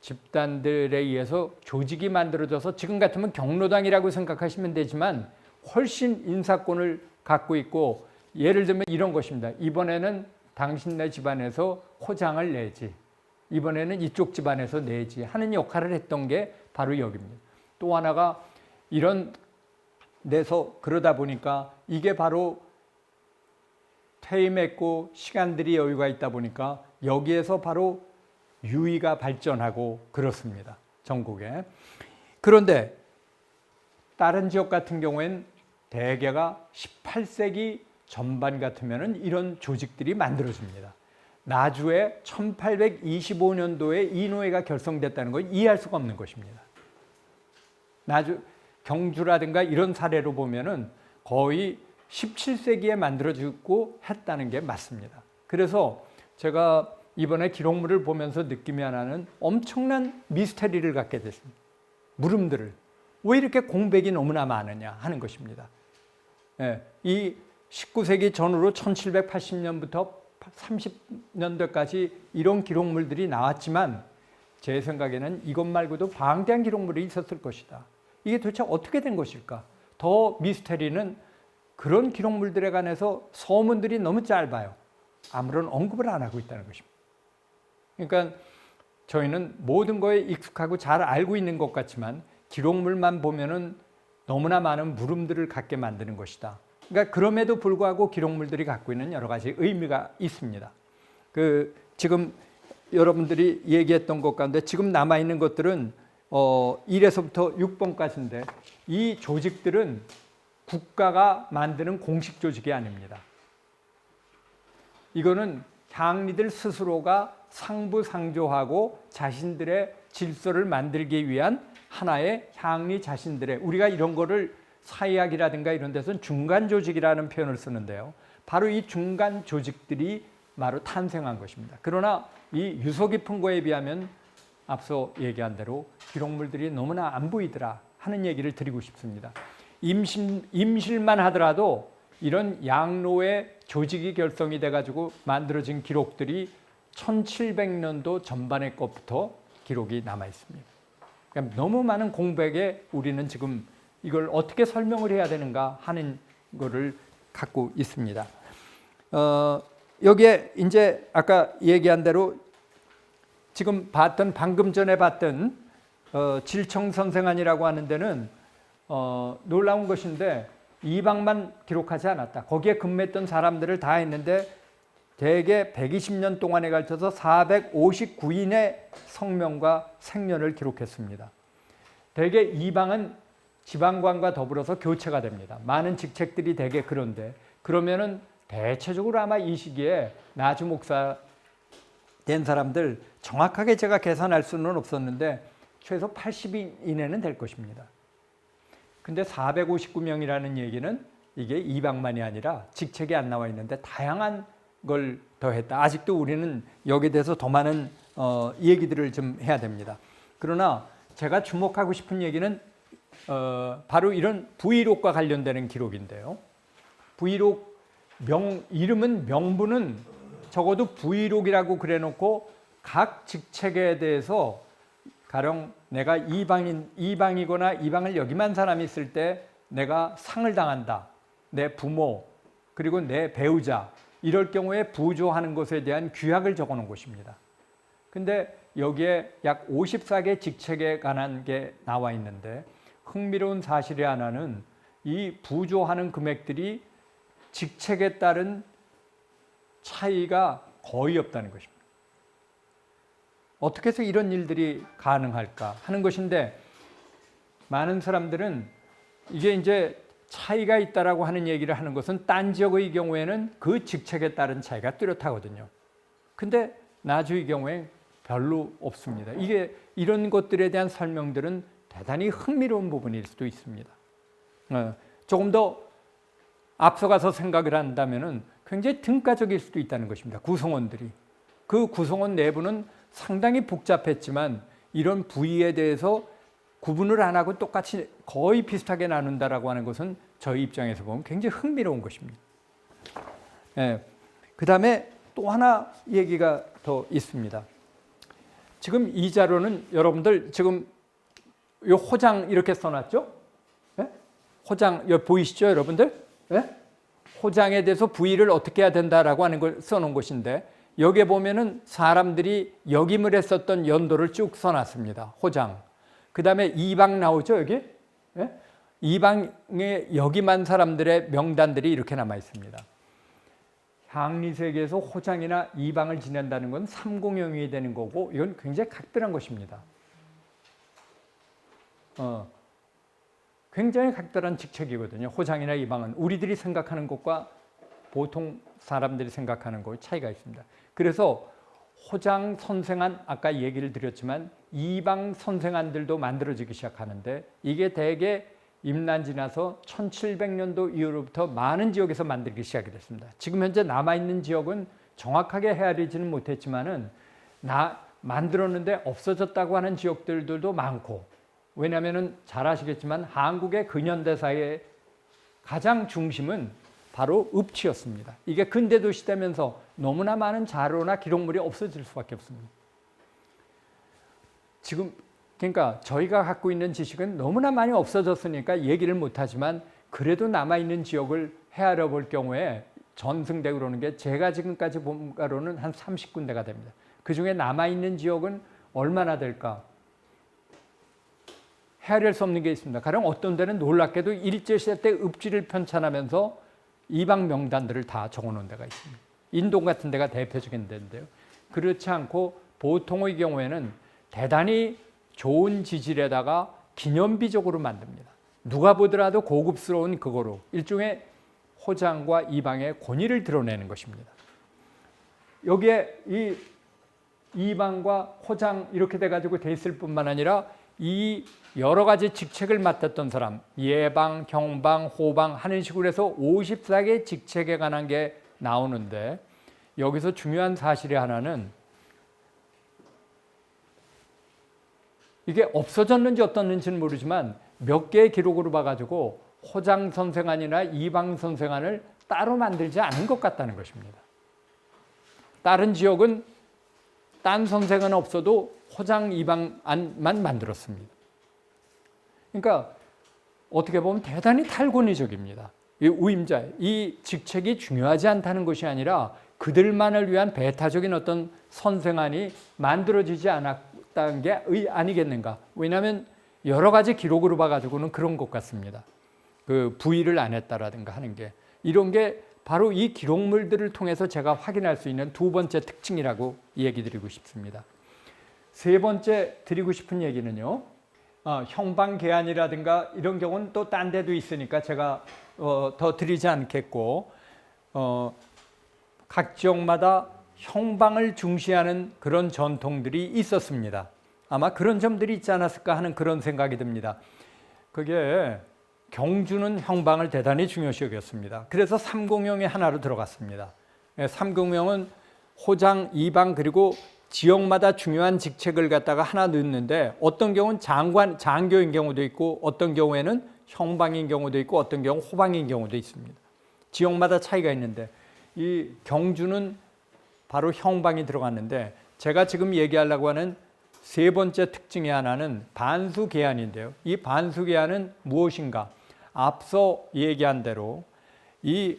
A: 집단들에 의해서 조직이 만들어져서 지금 같으면 경로당이라고 생각하시면 되지만 훨씬 인사권을 갖고 있고, 예를 들면 이런 것입니다. 이번에는 당신네 집안에서 호장을 내지, 이번에는 이쪽 집안에서 내지 하는 역할을 했던 게 바로 여기입니다. 또 하나가 이런 내서 그러다 보니까 이게 바로 퇴임했고 시간들이 여유가 있다 보니까 여기에서 바로 유의가 발전하고 그렇습니다. 전국에. 그런데 다른 지역 같은 경우엔 대개가 18세기 전반 같으면 이런 조직들이 만들어집니다. 나주에 1825년도에 이 노예가 결성됐다는 걸 이해할 수가 없는 것입니다. 나주, 경주라든가 이런 사례로 보면은 거의 17세기에 만들어지고 했다는 게 맞습니다. 그래서 제가 이번에 기록물을 보면서 느낌이 하나는 엄청난 미스터리를 갖게 됐습니다. 물음들을. 왜 이렇게 공백이 너무나 많으냐 하는 것입니다. 예, 이 19세기 전후로 1780년부터 30년대까지 이런 기록물들이 나왔지만 제 생각에는 이것 말고도 방대한 기록물이 있었을 것이다. 이게 도대체 어떻게 된 것일까? 더 미스터리는 그런 기록물들에 관해서 서문들이 너무 짧아요. 아무런 언급을 안 하고 있다는 것입니다. 그러니까 저희는 모든 거에 익숙하고 잘 알고 있는 것 같지만 기록물만 보면은 너무나 많은 물음들을 갖게 만드는 것이다. 그러니까 그럼에도 불구하고 기록물들이 갖고 있는 여러 가지 의미가 있습니다. 지금 여러분들이 얘기했던 것 가운데 지금 남아 있는 것들은 1에서부터 6번까지인데 이 조직들은 국가가 만드는 공식 조직이 아닙니다. 이거는 향리들 스스로가 상부상조하고 자신들의 질서를 만들기 위한 하나의 향리 자신들의, 우리가 이런 거를 사회학이라든가 이런 데서는 중간 조직이라는 표현을 쓰는데요. 바로 이 중간 조직들이 바로 탄생한 것입니다. 그러나 이 유서 깊은 거에 비하면 앞서 얘기한 대로 기록물들이 너무나 안 보이더라 하는 얘기를 드리고 싶습니다. 임실만 하더라도 이런 양로의 조직이 결성이 돼가지고 만들어진 기록들이 1700년도 전반의 것부터 기록이 남아 있습니다. 그러니까 너무 많은 공백에 우리는 지금 이걸 어떻게 설명을 해야 되는가 하는 거를 갖고 있습니다. 여기에 이제 아까 얘기한 대로 지금 방금 전에 봤던 질청선생안이라고 하는 데는 놀라운 것인데 이방만 기록하지 않았다. 거기에 근무했던 사람들을 다 했는데 대개 120년 동안에 걸쳐서 459인의 성명과 생년을 기록했습니다. 대개 이방은 지방관과 더불어서 교체가 됩니다. 많은 직책들이 대개 그런데 그러면은 대체적으로 아마 이 시기에 나주 목사 된 사람들 정확하게 제가 계산할 수는 없었는데 최소 80인 이내는 될 것입니다. 근데 459명이라는 얘기는 이게 이방만이 아니라 직책이 안 나와 있는데 다양한 걸 더했다. 아직도 우리는 여기에 대해서 더 많은 얘기들을 좀 해야 됩니다. 그러나 제가 주목하고 싶은 얘기는 바로 이런 부의록과 관련되는 기록인데요. 부의록 이름은 명부는 적어도 부의록이라고 그래놓고 각 직책에 대해서 가령 내가 이방이거나 이방을 역임한 사람이 있을 때 내가 상을 당한다. 내 부모 그리고 내 배우자 이럴 경우에 부조하는 것에 대한 규약을 적어놓은 것입니다. 근데 여기에 약 54개 직책에 관한 게 나와 있는데 흥미로운 사실이 하나는 이 부조하는 금액들이 직책에 따른 차이가 거의 없다는 것입니다. 어떻게 해서 이런 일들이 가능할까 하는 것인데 많은 사람들은 이게 이제 차이가 있다라고 하는 얘기를 하는 것은 딴 지역의 경우에는 그 직책에 따른 차이가 뚜렷하거든요. 근데 나주의 경우에 별로 없습니다. 이게 이런 것들에 대한 설명들은 대단히 흥미로운 부분일 수도 있습니다. 조금 더 앞서가서 생각을 한다면은 굉장히 등가적일 수도 있다는 것입니다. 구성원들이. 그 구성원 내부는 상당히 복잡했지만 이런 부위에 대해서 구분을 안 하고 똑같이 거의 비슷하게 나눈다라고 하는 것은 저희 입장에서 보면 굉장히 흥미로운 것입니다. 예, 그 다음에 또 하나 얘기가 더 있습니다. 지금 이 자료는 여러분들 지금 요 호장 이렇게 써놨죠? 예? 호장 여기 보이시죠, 여러분들? 예? 호장에 대해서 부의를 어떻게 해야 된다라고 하는 걸 써놓은 것인데 여기에 보면은 사람들이 역임을 했었던 연도를 쭉 써놨습니다. 호장. 그 다음에 이방 나오죠, 여기? 예? 이방에 역임한 사람들의 명단들이 이렇게 남아 있습니다. 향리세계에서 호장이나 이방을 지낸다는 건 삼공영이 되는 거고 이건 굉장히 각별한 것입니다. 굉장히 각별한 직책이거든요. 호장이나 이방은 우리들이 생각하는 것과 보통 사람들이 생각하는 것 차이가 있습니다. 그래서 호장 선생안 아까 얘기를 드렸지만 이방 선생안들도 만들어지기 시작하는데 이게 대개 임난 지나서 1700년도 이후로부터 많은 지역에서 만들기 시작이 됐습니다. 지금 현재 남아있는 지역은 정확하게 헤아리지는 못했지만은 만들었는데 없어졌다고 하는 지역들도 많고 왜냐하면 잘 아시겠지만 한국의 근현대사의 가장 중심은 바로 읍지였습니다. 이게 근대도시 되면서 너무나 많은 자료나 기록물이 없어질 수밖에 없습니다. 지금 그러니까 저희가 갖고 있는 지식은 너무나 많이 없어졌으니까 얘기를 못하지만 그래도 남아있는 지역을 헤아려 볼 경우에 전승되고 그러는 게 제가 지금까지 본 바로는 한 30군데가 됩니다. 그중에 남아있는 지역은 얼마나 될까? 헤아릴 수 없는 게 있습니다. 가령 어떤 데는 놀랍게도 일제시대 때 읍지를 편찬하면서 이방 명단들을 다 적어놓은 데가 있습니다. 인동 같은 데가 대표적인 데인데요. 그렇지 않고 보통의 경우에는 대단히 좋은 지질에다가 기념비적으로 만듭니다. 누가 보더라도 고급스러운 그거로 일종의 호장과 이방의 권위를 드러내는 것입니다. 여기에 이 이방과 호장 이렇게 돼가지고 돼 있을 뿐만 아니라 이 여러 가지 직책을 맡았던 사람, 예방, 경방, 호방 하는 식으로 해서 54개의 직책에 관한 게 나오는데 여기서 중요한 사실이 하나는 이게 없어졌는지 어떻는지는 모르지만 몇 개의 기록으로 봐가지고 호장 선생안이나 이방 선생안을 따로 만들지 않은 것 같다는 것입니다. 다른 지역은 딴 선생은 없어도 호장 이방안만 만들었습니다. 그러니까 어떻게 보면 대단히 탈권위적입니다. 이 우임자, 이 직책이 중요하지 않다는 것이 아니라 그들만을 위한 배타적인 어떤 선생안이 만들어지지 않았다는 게 아니겠는가. 왜냐하면 여러 가지 기록으로 봐가지고는 그런 것 같습니다. 그 부의를 안 했다라든가 하는 게 이런 게 바로 이 기록물들을 통해서 제가 확인할 수 있는 두 번째 특징이라고 얘기 드리고 싶습니다. 세 번째 드리고 싶은 얘기는요. 형방계안이라든가 이런 경우는 또 딴 데도 있으니까 제가 더 드리지 않겠고 각 지역마다 형방을 중시하는 그런 전통들이 있었습니다. 아마 그런 점들이 있지 않았을까 하는 그런 생각이 듭니다. 그게 경주는 형방을 대단히 중요시 여겼습니다. 그래서 삼공영의 하나로 들어갔습니다. 삼공영은 호장, 이방 그리고 지역마다 중요한 직책을 갖다가 하나 넣는데 어떤 경우는 장교인 경우도 있고 어떤 경우에는 형방인 경우도 있고 어떤 경우 호방인 경우도 있습니다. 지역마다 차이가 있는데 이 경주는 바로 형방이 들어갔는데 제가 지금 얘기하려고 하는 세 번째 특징의 하나는 반수계안인데요. 이 반수계안은 무엇인가? 앞서 얘기한 대로 이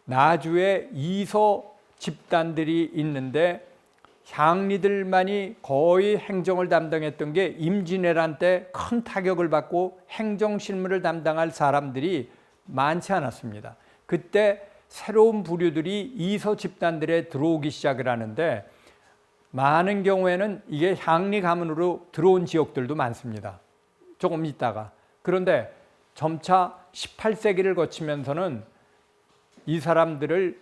A: 나주에 이서 집단들이 있는데 향리들만이 거의 행정을 담당했던 게 임진왜란 때 큰 타격을 받고 행정실무를 담당할 사람들이 많지 않았습니다. 그때 새로운 부류들이 이서 집단들에 들어오기 시작을 하는데 많은 경우에는 이게 향리 가문으로 들어온 지역들도 많습니다. 조금 있다가. 그런데 점차 18세기를 거치면서는 이 사람들을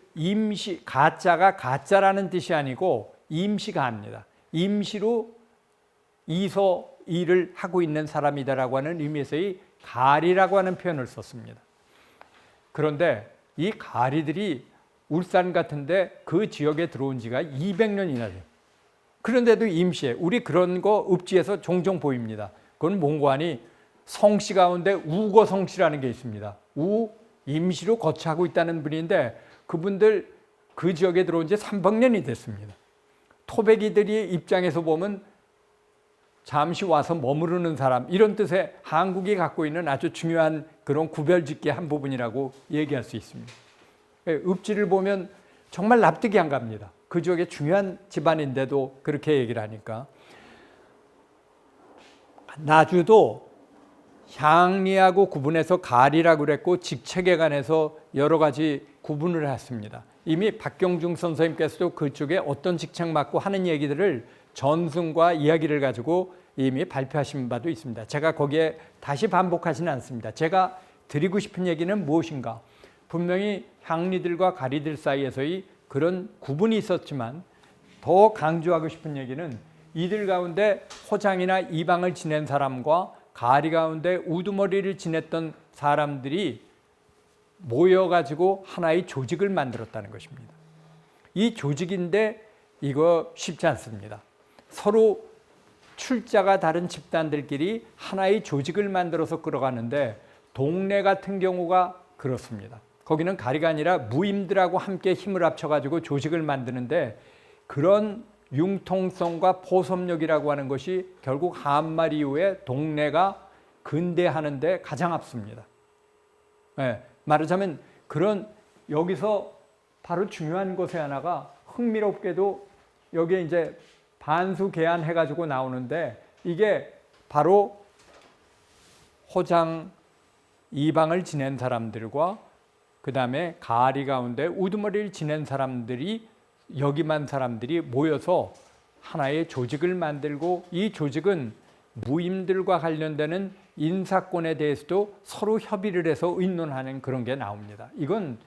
A: 가짜가 가짜라는 뜻이 아니고 임시가합니다. 임시로 이서 일을 하고 있는 사람이다라고 하는 의미에서의 가리라고 하는 표현을 썼습니다. 그런데 이 가리들이 울산 같은데 그 지역에 들어온 지가 200년이나 돼요. 그런데도 임시에 우리 그런 거 읍지에서 종종 보입니다. 그건 몽고하니 성씨 가운데 우거성씨라는 게 있습니다. 임시로 거처하고 있다는 분인데 그분들 그 지역에 들어온 지 300년이 됐습니다. 토백이들이 입장에서 보면 잠시 와서 머무르는 사람, 이런 뜻의 한국이 갖고 있는 아주 중요한 그런 구별짓기의 한 부분이라고 얘기할 수 있습니다. 읍지를 보면 정말 납득이 안 갑니다. 그 지역의 중요한 집안인데도 그렇게 얘기를 하니까. 나주도 향리하고 구분해서 가리라고 그랬고 직책에 관해서 여러 가지 구분을 했습니다. 이미 박경중 선생님께서도 그쪽에 어떤 직책 맡고 하는 얘기들을 전승과 이야기를 가지고 이미 발표하신 바도 있습니다. 제가 거기에 다시 반복하지는 않습니다. 제가 드리고 싶은 얘기는 무엇인가? 분명히 향리들과 가리들 사이에서의 그런 구분이 있었지만 더 강조하고 싶은 얘기는 이들 가운데 호장이나 이방을 지낸 사람과 가리 가운데 우두머리를 지냈던 사람들이 모여가지고 하나의 조직을 만들었다는 것입니다. 이 조직인데 이거 쉽지 않습니다. 서로 출자가 다른 집단들끼리 하나의 조직을 만들어서 끌어가는데 동네 같은 경우가 그렇습니다. 거기는 가리가 아니라 무임들하고 함께 힘을 합쳐가지고 조직을 만드는데 그런 융통성과 포섭력이라고 하는 것이 결국 한말 이후에 동네가 근대하는데 가장 앞섭니다. 네, 말하자면 그런 여기서 바로 중요한 것의 하나가 흥미롭게도 여기에 이제 반수 계안해가지고 나오는데 이게 바로 호장 이방을 지낸 사람들과 그 다음에 가리 가운데 우두머리를 지낸 사람들이 여기만 사람들이 모여서 하나의 조직을 만들고 이 조직은 무임들과 관련되는 인사권에 대해서도 서로 협의를 해서 의논하는 그런 게 나옵니다. 이건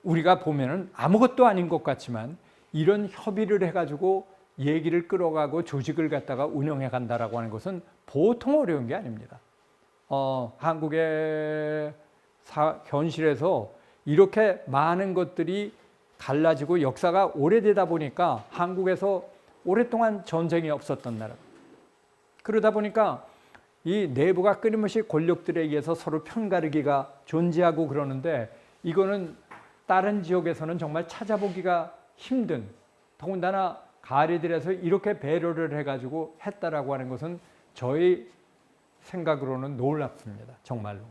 A: 우리가 보면은 아무것도 아닌 것 같지만 이런 협의를 해가지고 얘기를 끌어가고 조직을 갖다가 운영해 간다라고 하는 것은 보통 어려운 게 아닙니다. 한국의 현실에서 이렇게 많은 것들이 갈라지고 역사가 오래되다 보니까 한국에서 오랫동안 전쟁이 없었던 나라. 그러다 보니까 이 내부가 끊임없이 권력들에 의해서 서로 편가르기가 존재하고 그러는데 이거는 다른 지역에서는 정말 찾아보기가 힘든, 더군다나 가리들에서 이렇게 배려를 해가지고 했다라고 하는 것은 저희 생각으로는 놀랍습니다. 정말로.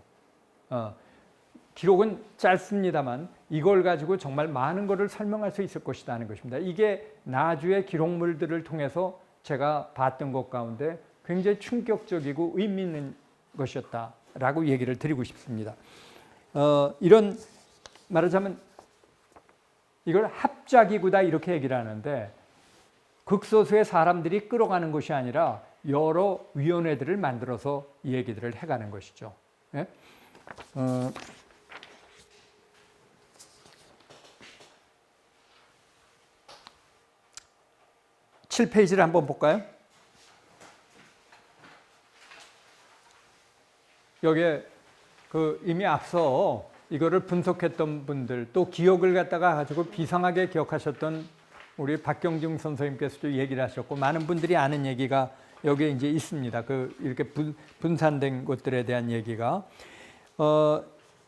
A: 기록은 짧습니다만 이걸 가지고 정말 많은 것을 설명할 수 있을 것이다 하는 것입니다. 이게 나주의 기록물들을 통해서 제가 봤던 것 가운데 굉장히 충격적이고 의미 있는 것이었다라고 얘기를 드리고 싶습니다. 이런 말하자면 이걸 합작이구다 이렇게 얘기를 하는데 극소수의 사람들이 끌어가는 것이 아니라 여러 위원회들을 만들어서 이 얘기들을 해가는 것이죠. 예? 7페이지를 한번 볼까요? 여기에 이미 앞서 이거를 분석했던 분들 또 기억을 갖다가 가지고 비상하게 기억하셨던 우리 박경중 선생님께서도 얘기를 하셨고 많은 분들이 아는 얘기가 여기에 이제 있습니다. 이렇게 분산된 것들에 대한 얘기가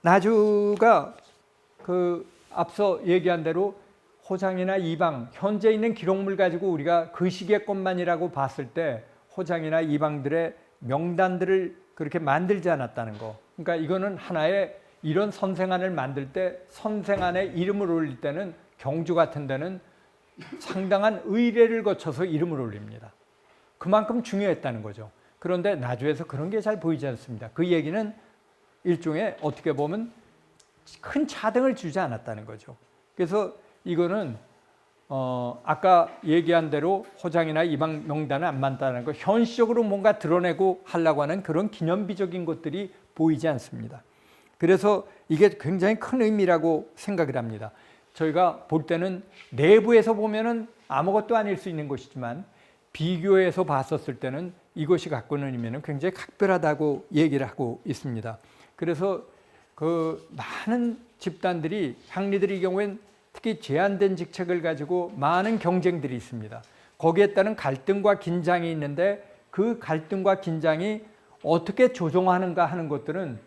A: 나주가 앞서 얘기한 대로 호장이나 이방 현재 있는 기록물 가지고 우리가 그 시기의 것만이라고 봤을 때 호장이나 이방들의 명단들을 그렇게 만들지 않았다는 거. 그러니까 이거는 하나의 이런 선생안을 만들 때 선생안에 이름을 올릴 때는 경주 같은 데는 상당한 의례를 거쳐서 이름을 올립니다. 그만큼 중요했다는 거죠. 그런데 나주에서 그런 게 잘 보이지 않습니다. 그 얘기는 일종의 어떻게 보면 큰 차등을 주지 않았다는 거죠. 그래서 이거는 아까 얘기한 대로 호장이나 이방 명단을 안 만든다는 거 현실적으로 뭔가 드러내고 하려고 하는 그런 기념비적인 것들이 보이지 않습니다. 그래서 이게 굉장히 큰 의미라고 생각을 합니다. 저희가 볼 때는 내부에서 보면은 아무것도 아닐 수 있는 것이지만 비교해서 봤었을 때는 이것이 갖고 있는 의미는 굉장히 각별하다고 얘기를 하고 있습니다. 그래서 많은 집단들이 향리들의 경우엔 특히 제한된 직책을 가지고 많은 경쟁들이 있습니다. 거기에 따른 갈등과 긴장이 있는데 그 갈등과 긴장이 어떻게 조정하는가 하는 것들은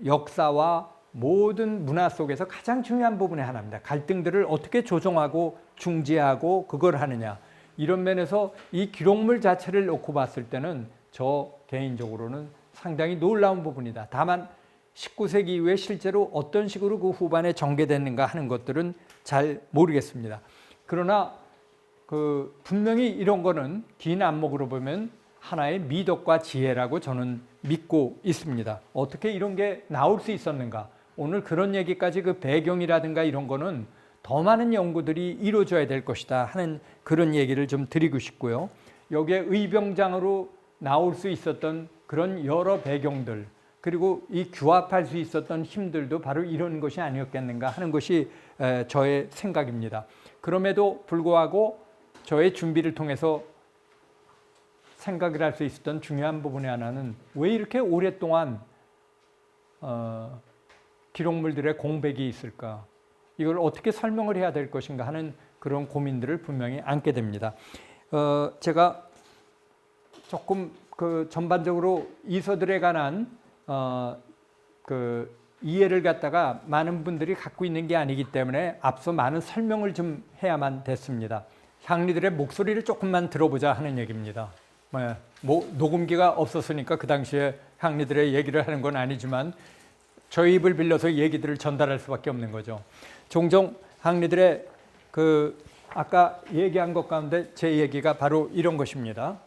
A: 역사와 모든 문화 속에서 가장 중요한 부분의 하나입니다. 갈등들을 어떻게 조정하고 중재하고 그걸 하느냐. 이런 면에서 이 기록물 자체를 놓고 봤을 때는 저 개인적으로는 상당히 놀라운 부분이다. 다만 19세기 이후에 실제로 어떤 식으로 그 후반에 전개됐는가 하는 것들은 잘 모르겠습니다. 그러나 분명히 이런 거는 긴 안목으로 보면 하나의 미덕과 지혜라고 저는 믿고 있습니다. 어떻게 이런 게 나올 수 있었는가? 오늘 그런 얘기까지 그 배경이라든가 이런 거는 더 많은 연구들이 이루어져야 될 것이다 하는 그런 얘기를 좀 드리고 싶고요. 여기에 의병장으로 나올 수 있었던 그런 여러 배경들, 그리고 이 규합할 수 있었던 힘들도 바로 이런 것이 아니었겠는가 하는 것이 저의 생각입니다. 그럼에도 불구하고 저의 준비를 통해서 생각을 할 수 있었던 중요한 부분의 하나는 왜 이렇게 오랫동안 기록물들의 공백이 있을까? 이걸 어떻게 설명을 해야 될 것인가 하는 그런 고민들을 분명히 안게 됩니다. 제가 조금 전반적으로 이서들에 관한 이해를 갖다가 많은 분들이 갖고 있는 게 아니기 때문에 앞서 많은 설명을 좀 해야만 됐습니다. 향리들의 목소리를 조금만 들어보자 하는 얘기입니다. 녹음기가 없었으니까 그 당시에 향리들의 얘기를 하는 건 아니지만 저희 입을 빌려서 얘기들을 전달할 수밖에 없는 거죠. 종종 향리들의 아까 얘기한 것 가운데 제 얘기가 바로 이런 것입니다.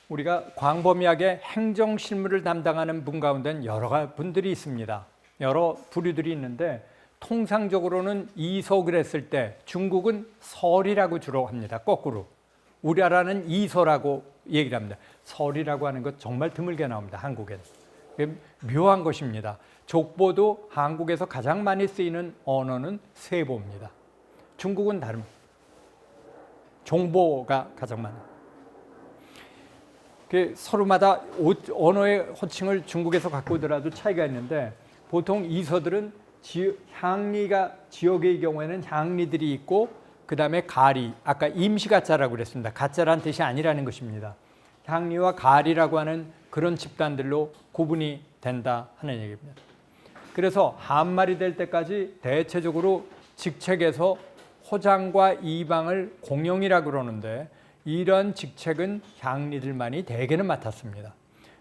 A: 우리가 광범위하게 행정실무를 담당하는 분 가운데는 여러 분들이 있습니다. 여러 부류들이 있는데 통상적으로는 이석을 했을 때 중국은 설이라고 주로 합니다. 거꾸로. 우리나라는 이서라고 얘기를 합니다. 설이라고 하는 것 정말 드물게 나옵니다. 한국에는. 묘한 것입니다. 족보도 한국에서 가장 많이 쓰이는 언어는 세보입니다. 중국은 다릅니다. 종보가 가장 많아요. 서로마다 언어의 호칭을 중국에서 갖고 오더라도 차이가 있는데 보통 이서들은 향리가 지역의 경우에는 향리들이 있고 그 다음에 가리, 아까 임시가짜라고 그랬습니다. 가짜란 뜻이 아니라는 것입니다. 향리와 가리라고 하는 그런 집단들로 구분이 된다 하는 얘기입니다. 그래서 한말이 될 때까지 대체적으로 직책에서 호장과 이방을 공용이라고 그러는데 이런 직책은 향리들만이 대개는 맡았습니다.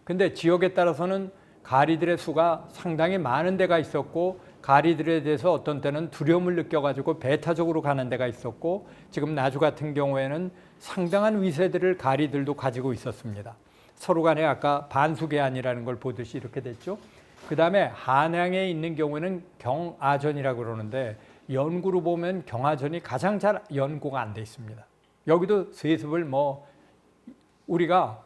A: 근데 지역에 따라서는 가리들의 수가 상당히 많은 데가 있었고 가리들에 대해서 어떤 때는 두려움을 느껴가지고 배타적으로 가는 데가 있었고 지금 나주 같은 경우에는 상당한 위세들을 가리들도 가지고 있었습니다. 서로 간에 아까 반수계안이라는 걸 보듯이 이렇게 됐죠. 그 다음에 한양에 있는 경우에는 경아전이라고 그러는데 연구로 보면 경아전이 가장 잘 연구가 안 돼 있습니다. 여기도 세습을 우리가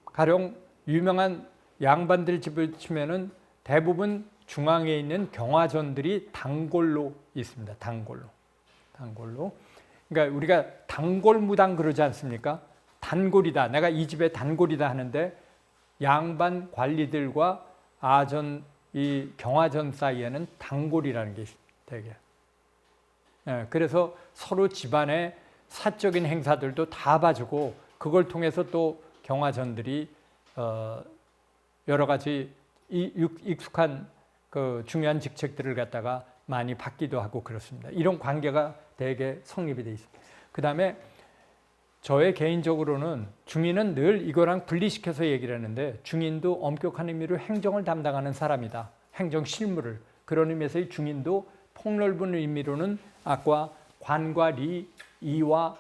A: 가령 유명한 양반들 집을 치면은 대부분 중앙에 있는 경화전들이 단골로 있습니다. 단골로. 그러니까 우리가 단골무당 그러지 않습니까? 단골이다. 내가 이 집의 단골이다 하는데 양반 관리들과 이 경화전 사이에는 단골이라는 게 되게. 그래서 서로 집안의 사적인 행사들도 다 봐주고 그걸 통해서 또 경화전들이 여러 가지 익숙한 중요한 직책들을 갖다가 많이 받기도 하고 그렇습니다. 이런 관계가 되게 성립이 되어 있습니다. 그 다음에 저의 개인적으로는 중인은 늘 이거랑 분리시켜서 얘기를 하는데 중인도 엄격한 의미로 행정을 담당하는 사람이다. 행정 실무를. 그런 의미에서 이 중인도 폭넓은 의미로는 아까 관과 리, 이와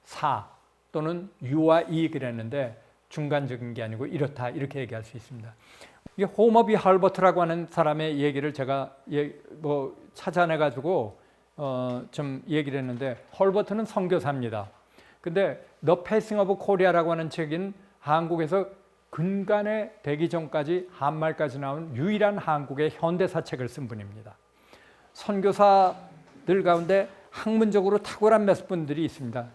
A: 사 또는 유와 이 그랬는데 중간적인 게 아니고 이렇다 이렇게 얘기할 수 있습니다. 이게 호머비 할버트라고 하는 사람의 얘기를 제가 찾아내가지고 좀 얘기를 했는데 헐버트는 선교사입니다. 근데 The Passing of Korea라고 하는 책인 한국에서 근간에 되기 전까지 한말까지 나온 유일한 한국의 현대사 책을 쓴 분입니다. 선교사들 가운데 학문적으로 탁월한 몇 분들이 있습니다.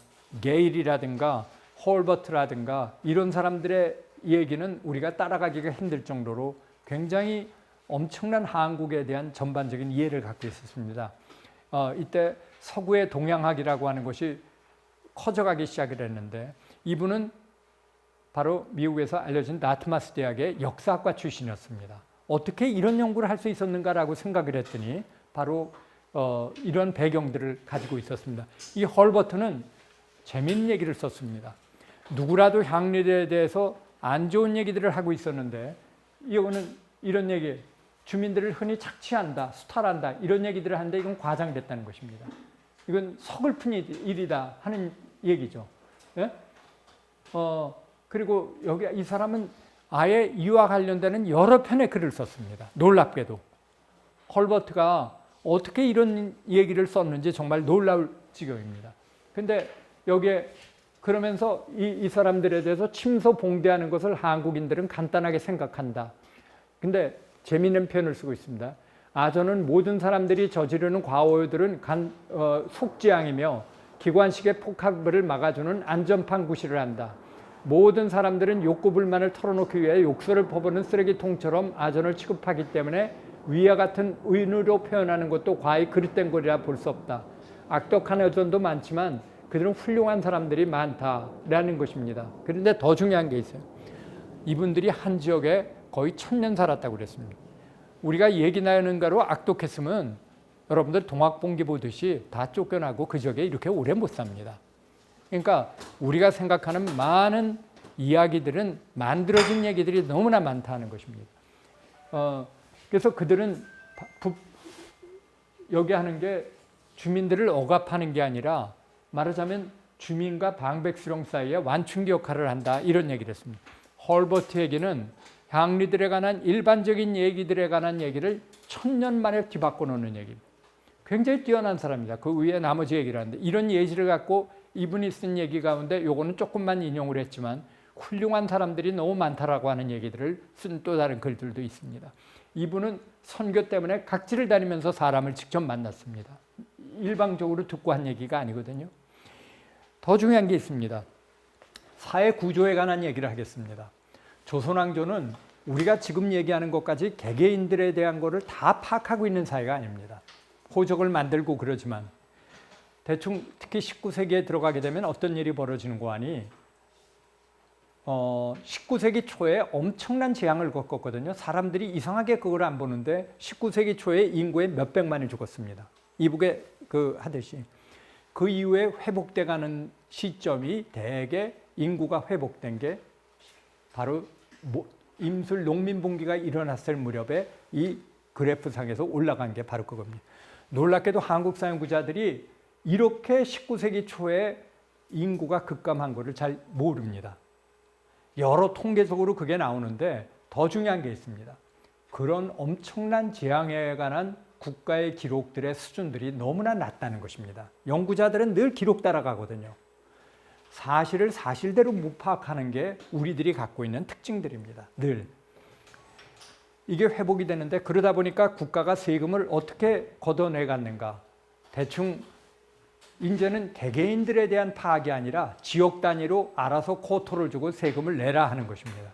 A: 게일이라든가 홀버트라든가 이런 사람들의 얘기는 우리가 따라가기가 힘들 정도로 굉장히 엄청난 한국에 대한 전반적인 이해를 갖고 있었습니다. 이때 서구의 동양학이라고 하는 것이 커져가기 시작을 했는데 이분은 바로 미국에서 알려진 다트마스 대학의 역사학과 출신이었습니다. 어떻게 이런 연구를 할 수 있었는가라고 생각을 했더니 바로 이런 배경들을 가지고 있었습니다. 이 헐버트는 재미있는 얘기를 썼습니다. 누구라도 향리에 대해서 안 좋은 얘기들을 하고 있었는데 이거는 이런 얘기, 주민들을 흔히 착취한다, 수탈한다 이런 얘기들을 하는데 이건 과장됐다는 것입니다. 이건 서글픈 일이다 하는 얘기죠. 예? 그리고 여기 이 사람은 아예 이와 관련되는 여러 편의 글을 썼습니다. 놀랍게도. 헐버트가 어떻게 이런 얘기를 썼는지 정말 놀라울 지경입니다. 근데 여기에 그러면서 이 사람들에 대해서 침소봉대하는 것을 한국인들은 간단하게 생각한다. 근데 재미있는 표현을 쓰고 있습니다. 저는 모든 사람들이 저지르는 과오들은 속지향이며 기관식의 폭발을 막아주는 안전판 구실을 한다. 모든 사람들은 욕구 불만을 털어놓기 위해 욕설을 퍼부는 쓰레기통처럼 아전을 취급하기 때문에 위와 같은 의의로 표현하는 것도 과히 그릇된 거리라 볼 수 없다. 악독한 여전도 많지만 그들은 훌륭한 사람들이 많다라는 것입니다. 그런데 더 중요한 게 있어요. 이분들이 한 지역에 거의 1000년 살았다고 그랬습니다. 우리가 얘기 나누는 거로 악독했으면 여러분들 동학봉기 보듯이 다 쫓겨나고 그 지역에 이렇게 오래 못 삽니다. 그러니까 우리가 생각하는 많은 이야기들은 만들어진 얘기들이 너무나 많다는 것입니다. 그래서 그들은 여기 하는 게 주민들을 억압하는 게 아니라 말하자면 주민과 방백수령 사이에 완충기 역할을 한다 이런 얘기를 했습니다. 헐버트에게는 향리들에 관한 일반적인 얘기들에 관한 얘기를 1000년 만에 뒤바꿔 놓는 얘기입니다. 굉장히 뛰어난 사람입니다. 그 위에 나머지 얘기를 하는데 이런 예시를 갖고 이분이 쓴 얘기 가운데 요거는 조금만 인용을 했지만 훌륭한 사람들이 너무 많다라고 하는 얘기들을 쓴 또 다른 글들도 있습니다. 이분은 선교 때문에 각지를 다니면서 사람을 직접 만났습니다. 일방적으로 듣고 한 얘기가 아니거든요. 더 중요한 게 있습니다. 사회 구조에 관한 얘기를 하겠습니다. 조선왕조는 우리가 지금 얘기하는 것까지 개개인들에 대한 거를 다 파악하고 있는 사회가 아닙니다. 호적을 만들고 그러지만 대충 특히 19세기에 들어가게 되면 어떤 일이 벌어지는 거 아니 19세기 초에 엄청난 재앙을 겪었거든요. 사람들이 이상하게 그걸 안 보는데 19세기 초에 인구의 몇백만이 죽었습니다. 이북에 하듯이. 그 이후에 회복돼가는 시점이 대개 인구가 회복된 게 바로 임술 농민분기가 일어났을 무렵에 이 그래프상에서 올라간 게 바로 그겁니다. 놀랍게도 한국 사연구자들이 이렇게 19세기 초에 인구가 급감한 것을 잘 모릅니다. 여러 통계적으로 그게 나오는데 더 중요한 게 있습니다. 그런 엄청난 재앙에 관한 국가의 기록들의 수준들이 너무나 낮다는 것입니다. 연구자들은 늘 기록 따라가거든요. 사실을 사실대로 못 파악하는 게 우리들이 갖고 있는 특징들입니다. 늘. 이게 회복이 되는데 그러다 보니까 국가가 세금을 어떻게 걷어내 갔는가. 대충 이제는 개개인들에 대한 파악이 아니라 지역 단위로 알아서 쿼터를 주고 세금을 내라 하는 것입니다.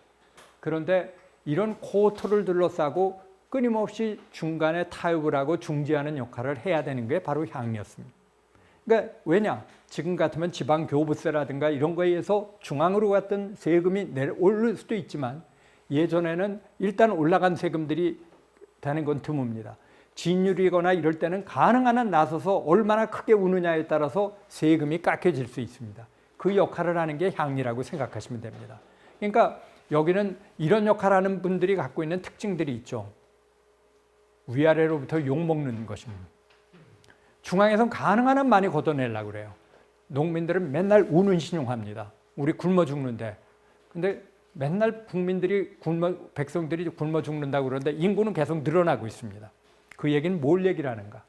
A: 그런데 이런 쿼터를 둘러싸고 끊임없이 중간에 타협을 하고 중재하는 역할을 해야 되는 게 바로 향이었습니다. 그러니까 왜냐? 지금 같으면 지방교부세라든가 이런 거에 의해서 중앙으로 갔던 세금이 오를 수도 있지만 예전에는 일단 올라간 세금들이 되는 건 드뭅니다. 진율이거나 이럴 때는 가능한 한 나서서 얼마나 크게 우느냐에 따라서 세금이 깎여질 수 있습니다. 그 역할을 하는 게 향리라고 생각하시면 됩니다. 그러니까 여기는 이런 역할을 하는 분들이 갖고 있는 특징들이 있죠. 위아래로부터 욕먹는 것입니다. 중앙에선 가능한 한 많이 걷어내려고 그래요. 농민들은 맨날 우는 신용합니다. 우리 굶어 죽는데. 근데 맨날 백성들이 굶어 죽는다고 그러는데 인구는 계속 늘어나고 있습니다. 그 얘기는 뭘 얘기를 하는가?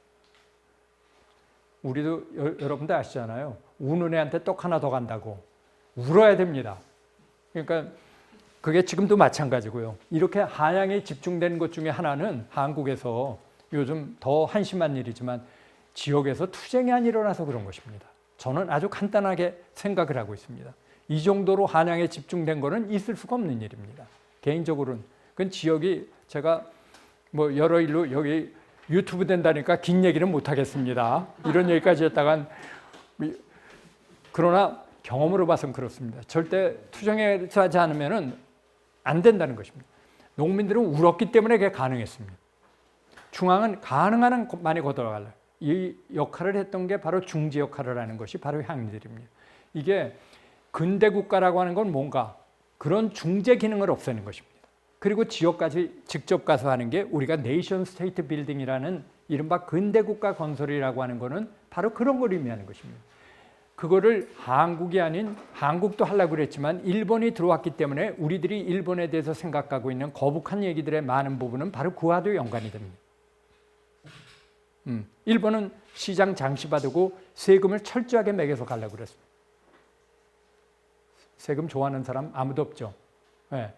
A: 우리도 여러분들 아시잖아요. 우는 애한테 떡 하나 더 간다고. 울어야 됩니다. 그러니까 그게 지금도 마찬가지고요. 이렇게 한양에 집중된 것 중에 하나는 한국에서 요즘 더 한심한 일이지만 지역에서 투쟁이 안 일어나서 그런 것입니다. 저는 아주 간단하게 생각을 하고 있습니다. 이 정도로 한양에 집중된 거는 있을 수가 없는 일입니다. 개인적으로는. 그건 지역이 제가 여러 일로 여기 유튜브 된다니까 긴 얘기는 못 하겠습니다. 이런 얘기까지 했다간 그러나 경험으로 봐서는 그렇습니다. 절대 투쟁해서 하지 않으면 안 된다는 것입니다. 농민들은 울었기 때문에 그게 가능했습니다. 중앙은 가능한 한 많이 걷어갈래. 이 역할을 했던 게 바로 중재 역할을 하는 것이 바로 향리들입니다. 이게 근대 국가라고 하는 건 뭔가 그런 중재 기능을 없애는 것입니다. 그리고 지역까지 직접 가서 하는 게 우리가 네이션 스테이트 빌딩이라는 이른바 근대 국가 건설이라고 하는 거는 바로 그런 걸 의미하는 것입니다. 그거를 한국이 아닌 한국도 하려고 그랬지만 일본이 들어왔기 때문에 우리들이 일본에 대해서 생각하고 있는 거북한 얘기들의 많은 부분은 바로 그와도 연관이 됩니다. 일본은 시장 장시받고 세금을 철저하게 매겨서 가려고 그랬습니다. 세금 좋아하는 사람 아무도 없죠. 네.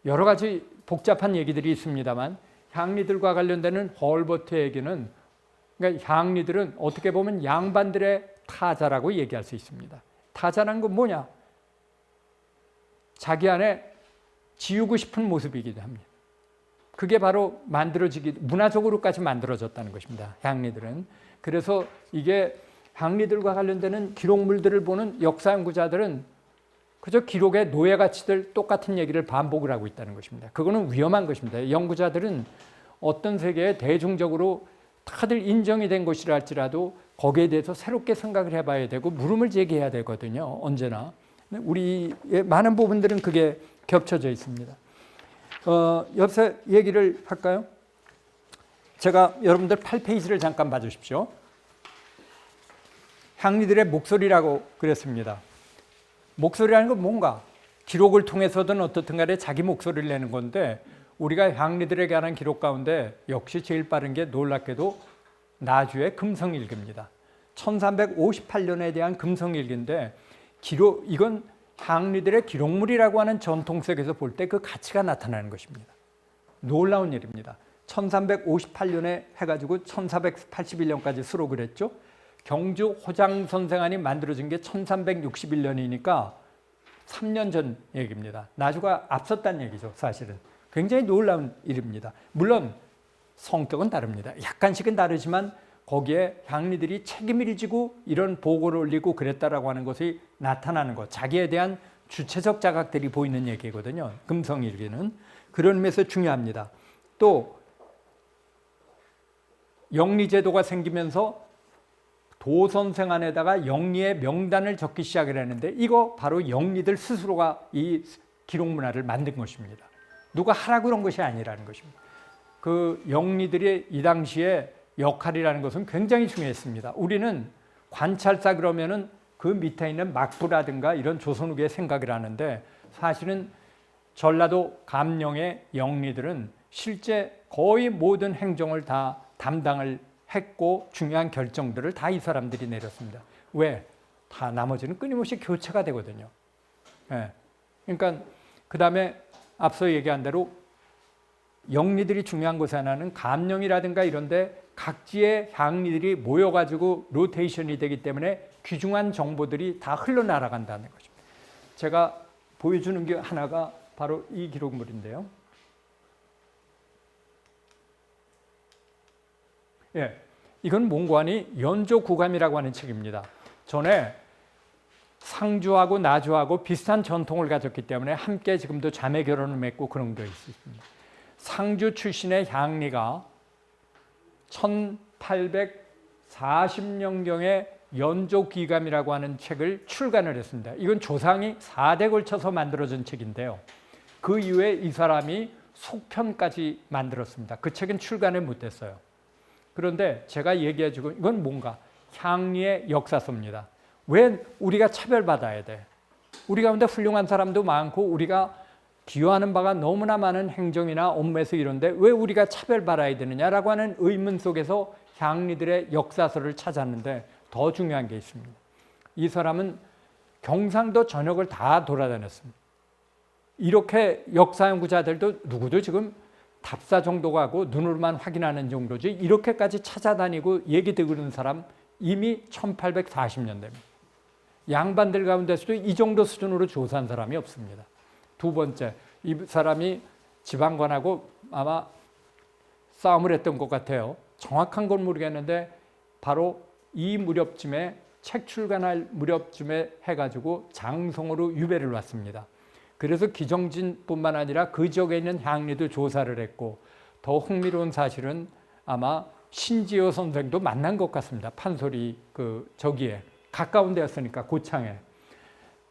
A: 여러 가지 복잡한 얘기들이 있습니다만 향리들과 관련되는 헐버트 얘기는 그러니까 향리들은 어떻게 보면 양반들의 타자라고 얘기할 수 있습니다. 타자라는 건 뭐냐? 자기 안에 지우고 싶은 모습이기도 합니다. 그게 바로 문화적으로까지 만들어졌다는 것입니다. 향리들은. 그래서 이게 향리들과 관련되는 기록물들을 보는 역사 연구자들은 그저 기록의 노예 가치들 똑같은 얘기를 반복을 하고 있다는 것입니다. 그거는 위험한 것입니다. 연구자들은 어떤 세계에 대중적으로 다들 인정이 된 것이라 할지라도 거기에 대해서 새롭게 생각을 해봐야 되고 물음을 제기해야 되거든요. 언제나. 우리의 많은 부분들은 그게 겹쳐져 있습니다. 옆에 얘기를 할까요? 제가 여러분들 8페이지를 잠깐 봐주십시오. 향리들의 목소리라고 그랬습니다. 목소리라는 건 뭔가 기록을 통해서든 어떻든 간에 자기 목소리를 내는 건데 우리가 향리들에게 하는 기록 가운데 역시 제일 빠른 게 놀랍게도 나주의 금성일기입니다. 1358년에 대한 금성일기인데 이건 향리들의 기록물이라고 하는 전통 속에서 볼 때 그 가치가 나타나는 것입니다. 놀라운 일입니다. 1358년에 해가지고 1481년까지 수록을 했죠. 경주 호장 선생안이 만들어진 게 1361년이니까 3년 전 얘기입니다. 나주가 앞섰다는 얘기죠. 사실은. 굉장히 놀라운 일입니다. 물론 성격은 다릅니다. 약간씩은 다르지만 거기에 향리들이 책임을 지고 이런 보고를 올리고 그랬다라고 하는 것이 나타나는 것. 자기에 대한 주체적 자각들이 보이는 얘기거든요. 금성일기는. 그런 의미에서 중요합니다. 또 영리제도가 생기면서 도선생 안에다가 영리의 명단을 적기 시작을 했는데 이거 바로 영리들 스스로가 이 기록 문화를 만든 것입니다. 누가 하라고 그런 것이 아니라는 것입니다. 그 영리들의 이 당시에 역할이라는 것은 굉장히 중요했습니다. 우리는 관찰사 그러면은 그 밑에 있는 막부라든가 이런 조선 후기의 생각을 하는데 사실은 전라도 감령의 영리들은 실제 거의 모든 행정을 다 담당을 했고 중요한 결정들을 다 이 사람들이 내렸습니다. 왜? 다 나머지는 끊임없이 교체가 되거든요. 예. 그러니까 그 다음에 앞서 얘기한 대로 영리들이 중요한 곳 하나는 감령이라든가 이런데 각지의 향리들이 모여가지고 로테이션이 되기 때문에 귀중한 정보들이 다 흘러날아간다는 것입니다. 제가 보여주는 게 하나가 바로 이 기록물인데요. 예, 이건 몽관이 연조구감이라고 하는 책입니다. 전에 상주하고 나주하고 비슷한 전통을 가졌기 때문에 함께 지금도 자매 결혼을 맺고 그런 게 있습니다. 상주 출신의 향리가 1840년경에 연조귀감이라고 하는 책을 출간을 했습니다. 이건 조상이 4대 걸쳐서 만들어진 책인데요. 그 이후에 이 사람이 속편까지 만들었습니다. 그 책은 출간을 못했어요. 그런데 제가 얘기해주고 이건 뭔가 향리의 역사서입니다. 왜 우리가 차별받아야 돼? 우리 가운데 훌륭한 사람도 많고 우리가 기여하는 바가 너무나 많은 행정이나 업무에서 이런데 왜 우리가 차별받아야 되느냐라고 하는 의문 속에서 향리들의 역사서를 찾았는데 더 중요한 게 있습니다. 이 사람은 경상도 전역을 다 돌아다녔습니다. 이렇게 역사 연구자들도 누구도 지금 답사 정도가 하고 눈으로만 확인하는 정도지 이렇게까지 찾아다니고 얘기 듣는 사람 이미 1840년대입니다. 양반들 가운데서도 이 정도 수준으로 조사한 사람이 없습니다. 두 번째, 이 사람이 지방관하고 아마 싸움을 했던 것 같아요. 정확한 건 모르겠는데 바로 이 무렵쯤에 책 출간할 무렵쯤에 해가지고 장성으로 유배를 왔습니다. 그래서 기정진뿐만 아니라 그 지역에 있는 향리도 조사를 했고, 더 흥미로운 사실은 아마 신지호 선생도 만난 것 같습니다. 판소리 저기에 가까운 데였으니까 고창에.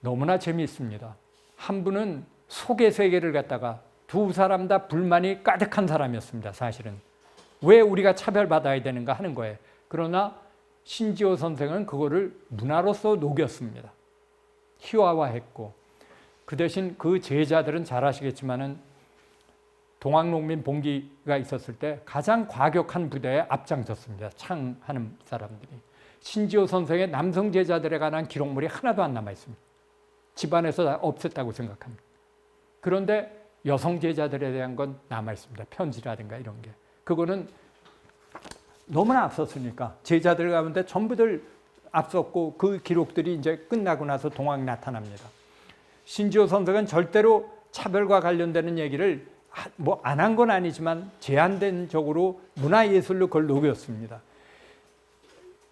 A: 너무나 재미있습니다. 한 분은 속의 세계를 갖다가 두 사람 다 불만이 가득한 사람이었습니다. 사실은 왜 우리가 차별받아야 되는가 하는 거예요. 그러나 신지호 선생은 그거를 문화로서 녹였습니다. 희화화했고, 그 대신 그 제자들은 잘 아시겠지만은 동학농민 봉기가 있었을 때 가장 과격한 부대에 앞장섰습니다. 창하는 사람들이. 신지호 선생의 남성 제자들에 관한 기록물이 하나도 안 남아 있습니다. 집안에서 다 없앴다고 생각합니다. 그런데 여성 제자들에 대한 건 남아 있습니다. 편지라든가 이런 게. 그거는 너무나 앞섰으니까 제자들 가운데 전부들 앞섰고, 그 기록들이 이제 끝나고 나서 동학이 나타납니다. 신지호 선생은 절대로 차별과 관련되는 얘기를 뭐 안 한 건 아니지만 제한된적으로 문화예술로 그걸 녹였습니다.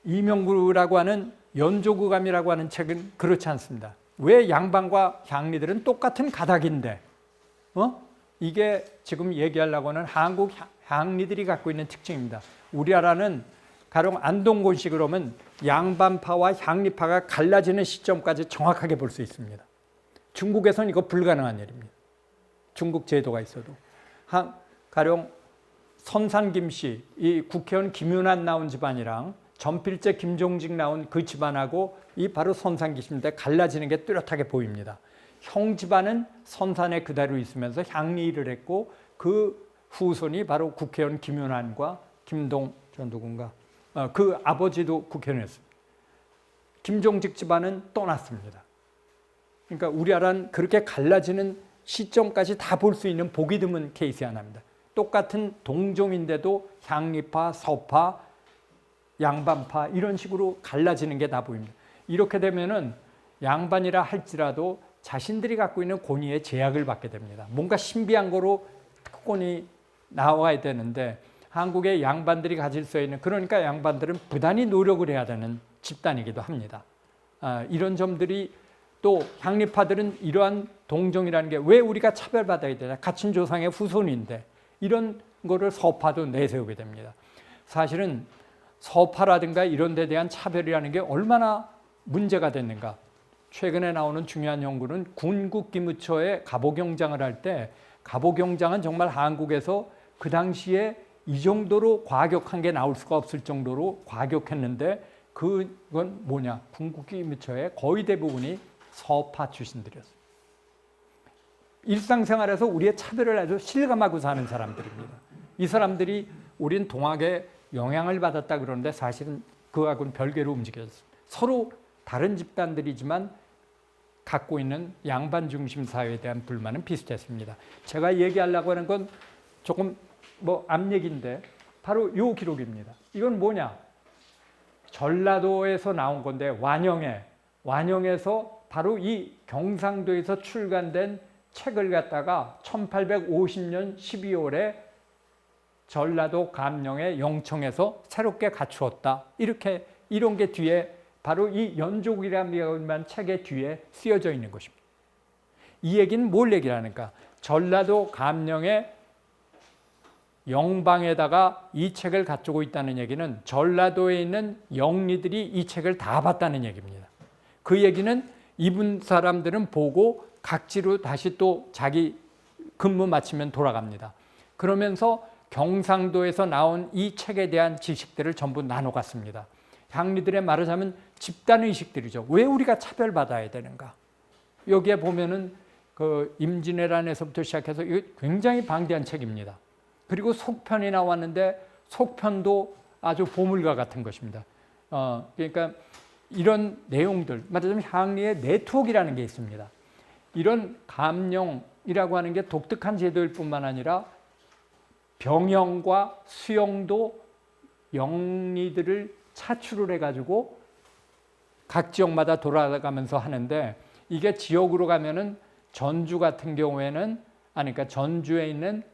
A: 이명구라고 하는 연조구감이라고 하는 책은 그렇지 않습니다. 왜 양반과 향리들은 똑같은 가닥인데 이게 지금 얘기하려고 하는 한국 향리들이 갖고 있는 특징입니다. 우리나라는 가령 안동곤식 그러면 양반파와 향리파가 갈라지는 시점까지 정확하게 볼 수 있습니다. 중국에서는 이거 불가능한 일입니다. 중국 제도가 있어도. 가령 선산 김씨, 이 국회의원 김윤환 나온 집안이랑 전필제 김종직 나온 그 집안하고 이 바로 선산 김씨인데 갈라지는 게 뚜렷하게 보입니다. 형 집안은 선산에 그대로 있으면서 향리를 했고, 그 후손이 바로 국회의원 김윤환과 김동 저 누군가 그 아버지도 국회의원이었습니다. 김종직 집안은 떠났습니다. 그러니까 우리나라는 그렇게 갈라지는 시점까지 다 볼 수 있는 보기 드문 케이스 하나입니다. 똑같은 동종인데도 향리파, 서파, 양반파 이런 식으로 갈라지는 게 다 보입니다. 이렇게 되면은 양반이라 할지라도 자신들이 갖고 있는 권위에 제약을 받게 됩니다. 뭔가 신비한 거로 특권이 나와야 되는데 한국의 양반들이 가질 수 있는, 그러니까 양반들은 부단히 노력을 해야 되는 집단이기도 합니다. 이런 점들이, 또 향리파들은 이러한 동종이라는 게 왜 우리가 차별받아야 되냐, 같은 조상의 후손인데 이런 거를 서파도 내세우게 됩니다. 사실은 서파라든가 이런 데 대한 차별이라는 게 얼마나 문제가 됐는가. 최근에 나오는 중요한 연구는 군국기무처에 갑오경장을 할 때, 갑오경장은 정말 한국에서 그 당시에 이 정도로 과격한 게 나올 수가 없을 정도로 과격했는데, 그건 뭐냐, 군국기무처의 거의 대부분이 서파 출신들이었어요. 일상생활에서 우리의 차별을 아주 실감하고 사는 사람들입니다. 이 사람들이 우린 동학에 영향을 받았다 그러는데 사실은 그하고는 별개로 움직였어요. 서로 다른 집단들이지만 갖고 있는 양반 중심 사회에 대한 불만은 비슷했습니다. 제가 얘기하려고 하는 건 조금 앞 얘기인데 바로 이 기록입니다. 이건 뭐냐? 전라도에서 나온 건데 완영에서 바로 이 경상도에서 출간된 책을 갖다가 1850년 12월에 전라도 감령의 영청에서 새롭게 갖추었다. 이런 게 뒤에 바로 이 연족이라는 책의 뒤에 쓰여져 있는 것입니다. 이 얘기는 뭘 얘기하는가? 전라도 감령의 영방에다가 이 책을 갖추고 있다는 얘기는 전라도에 있는 영리들이 이 책을 다 봤다는 얘기입니다. 그 얘기는 이분 사람들은 보고 각지로 다시 또 자기 근무 마치면 돌아갑니다. 그러면서 경상도에서 나온 이 책에 대한 지식들을 전부 나눠 갔습니다. 향리들의 말하자면 집단의식들이죠. 왜 우리가 차별받아야 되는가? 여기에 보면은 그 임진왜란에서부터 시작해서 이거 굉장히 방대한 책입니다. 그리고 속편이 나왔는데 속편도 아주 보물과 같은 것입니다. 그러니까 이런 내용들, 말하자면 향리의 네트워크라는 게 있습니다. 이런 감령이라고 하는 게 독특한 제도일 뿐만 아니라 병영과 수영도 영리들을 차출을 해가지고 각 지역마다 돌아가면서 하는데, 이게 지역으로 가면은 전주 같은 경우에는 그러니까 전주에 있는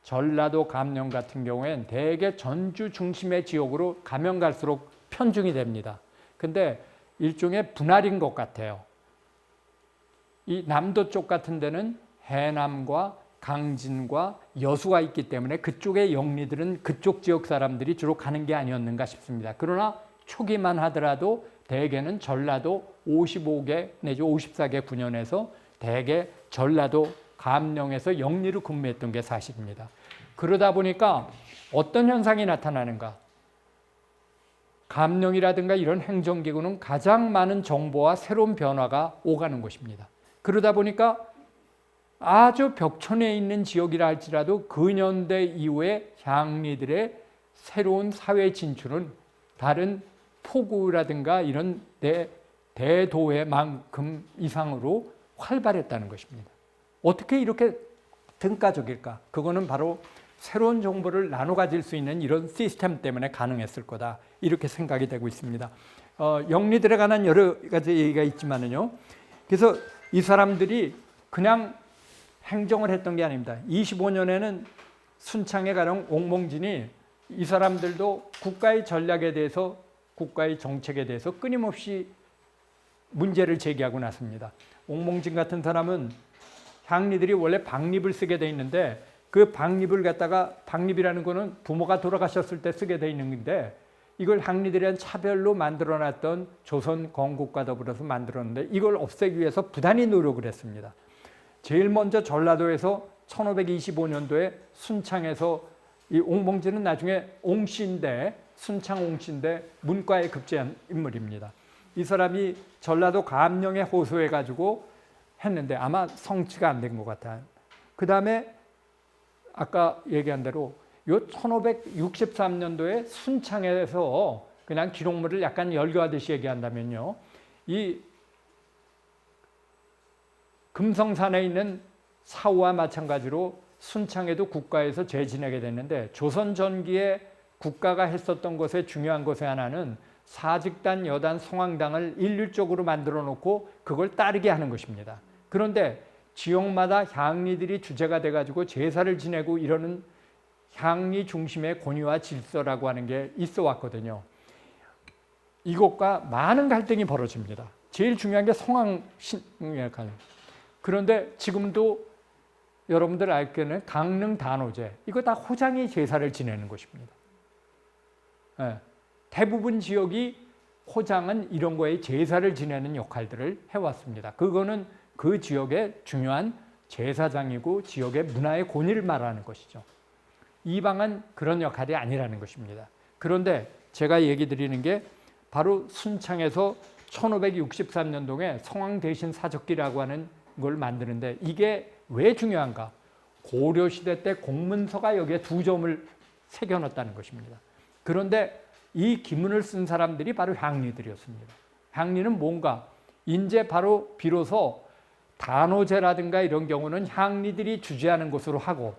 A: 전라도 감령 같은 경우에는 대개 전주 중심의 지역으로 가면 갈수록 편중이 됩니다. 근데 일종의 분할인 것 같아요. 이 남도 쪽 같은 데는 해남과 강진과 여수가 있기 때문에 그쪽의 영리들은 그쪽 지역 사람들이 주로 가는 게 아니었는가 싶습니다. 그러나 초기만 하더라도 대개는 전라도 55개 내지 54개 군현에서 대개 전라도 감령에서 영리로 근무했던 게 사실입니다. 그러다 보니까 어떤 현상이 나타나는가? 감령이라든가 이런 행정기구는 가장 많은 정보와 새로운 변화가 오가는 것입니다. 그러다 보니까 아주 벽촌에 있는 지역이라 할지라도 근현대 이후에 향리들의 새로운 사회 진출은 다른 포구라든가 이런 대도회만큼 이상으로 활발했다는 것입니다. 어떻게 이렇게 등가적일까? 그거는 바로 새로운 정보를 나눠 가질 수 있는 이런 시스템 때문에 가능했을 거다. 이렇게 생각이 되고 있습니다. 영리들에 관한 여러 가지 얘기가 있지만은요. 그래서 이 사람들이 그냥 행정을 했던 게 아닙니다. 25년에는 순창에 가령 옥몽진이 이 사람들도 국가의 전략에 대해서 국가의 정책에 대해서 끊임없이 문제를 제기하고 났습니다. 옥몽진 같은 사람은 향리들이 원래 박립을 쓰게 돼 있는데 그 박립을 갖다가 박립이라는 거는 부모가 돌아가셨을 때 쓰게 돼 있는 건데 이걸 향리들에 대한 차별로 만들어놨던 조선 건국과 더불어서 만들었는데 이걸 없애기 위해서 부단히 노력을 했습니다. 제일 먼저 전라도에서 1525년도에 순창에서 이 옥몽진은 나중에 옹씨인데 순창 옹씨인데 문과에 급제한 인물입니다. 이 사람이 전라도 감령에 호소해가지고 했는데 아마 성취가 안 된 것 같아요. 그 다음에 아까 얘기한 대로 요 1563년도에 순창에서 그냥 기록물을 약간 열거하듯이 얘기한다면요. 이 금성산에 있는 사우와 마찬가지로 순창에도 국가에서 재지내게 됐는데 조선 전기에 국가가 했었던 것에 중요한 것의 하나는 사직단, 여단, 성황당을 일률적으로 만들어 놓고 그걸 따르게 하는 것입니다. 그런데 지역마다 향리들이 주제가 돼가지고 제사를 지내고 이러는 향리 중심의 권위와 질서라고 하는 게 있어 왔거든요. 이것과 많은 갈등이 벌어집니다. 제일 중요한 게 성황신의 갈등. 그런데 지금도 여러분들 알기는 강릉 단오제 이거 다 호장이 제사를 지내는 것입니다. 네. 대부분 지역이 호장은 이런 거에 제사를 지내는 역할들을 해왔습니다. 그거는 그 지역의 중요한 제사장이고 지역의 문화의 권위를 말하는 것이죠. 이방은 그런 역할이 아니라는 것입니다. 그런데 제가 얘기 드리는 게 바로 순창에서 1563년도에 성황대신 사적기라고 하는 걸 만드는데 이게 왜 중요한가? 고려시대 때 공문서가 여기에 2점을 새겨놨다는 것입니다. 그런데 이 기문을 쓴 사람들이 바로 향리들이었습니다. 향리는 뭔가? 이제 바로 비로소 단오제라든가 이런 경우는 향리들이 주재하는 것으로 하고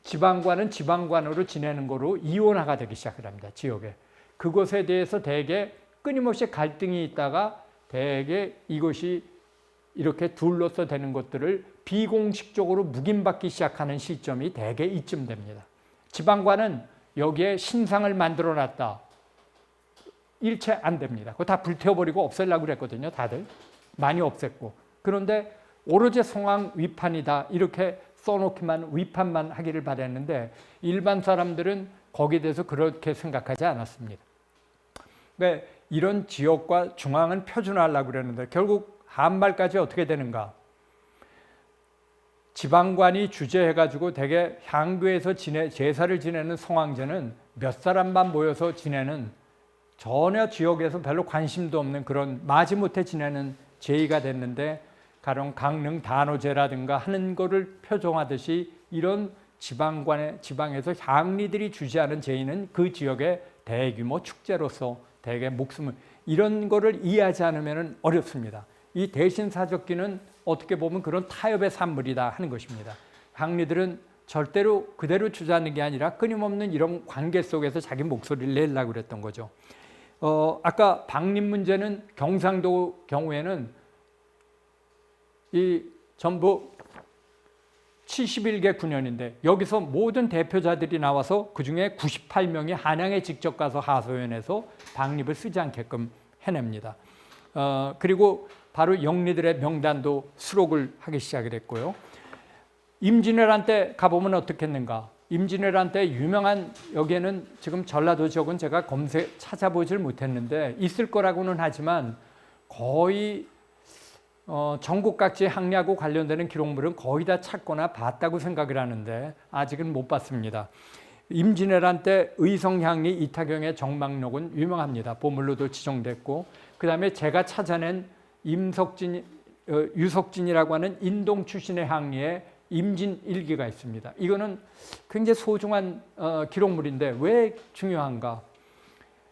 A: 지방관은 지방관으로 지내는 거로 이원화가 되기 시작을 합니다. 지역에. 그것에 대해서 대개 끊임없이 갈등이 있다가 대개 이것이 이렇게 둘러서 되는 것들을 비공식적으로 묵인받기 시작하는 시점이 대개 이쯤 됩니다. 지방관은 여기에 신상을 만들어 놨다. 일체 안 됩니다. 그거 다 불태워버리고 없애려고 그랬거든요. 다들. 많이 없앴고. 그런데 오로지 성황 위판이다. 이렇게 써놓기만 위판만 하기를 바랬는데 일반 사람들은 거기에 대해서 그렇게 생각하지 않았습니다. 그러니까 이런 지역과 중앙은 표준화하려고 그랬는데 결국 한말까지 어떻게 되는가? 지방관이 주재해가지고 대개 향교에서 제사를 지내는 성황제는 몇 사람만 모여서 지내는 전혀 지역에서 별로 관심도 없는 그런 마지못해 지내는 제의가 됐는데 가령 강릉 단오제라든가 하는 거를 표정하듯이 이런 지방에서 향리들이 주재하는 제의는 그 지역의 대규모 축제로서 대개 목숨을 이런 거를 이해하지 않으면 어렵습니다. 이 대신사적기는 어떻게 보면 그런 타협의 산물이다 하는 것입니다. 향리들은 절대로 그대로 주저하는 게 아니라 끊임없는 이런 관계 속에서 자기 목소리를 내려고 그랬던 거죠. 아까 박립 문제는 경상도 경우에는 이 전부 71개 군현인데 여기서 모든 대표자들이 나와서 그중에 98명이 한양에 직접 가서 하소연해서 박립을 쓰지 않게끔 해냅니다. 그리고 바로 영리들의 명단도 수록을 하기 시작을 했고요. 임진왜란 때 가보면 어떻겠는가? 임진왜란 때 유명한, 여기에는 지금 전라도 지역은 제가 찾아보질 못했는데 있을 거라고는 하지만 거의 전국 각지 항리하고 관련되는 기록물은 거의 다 찾거나 봤다고 생각을 하는데 아직은 못 봤습니다. 임진왜란 때 의성향리 이타경의 정막록은 유명합니다. 보물로도 지정됐고, 그 다음에 제가 찾아낸 유석진이라고 하는 인동 출신의 향리에 임진일기가 있습니다. 이거는 굉장히 소중한 기록물인데 왜 중요한가?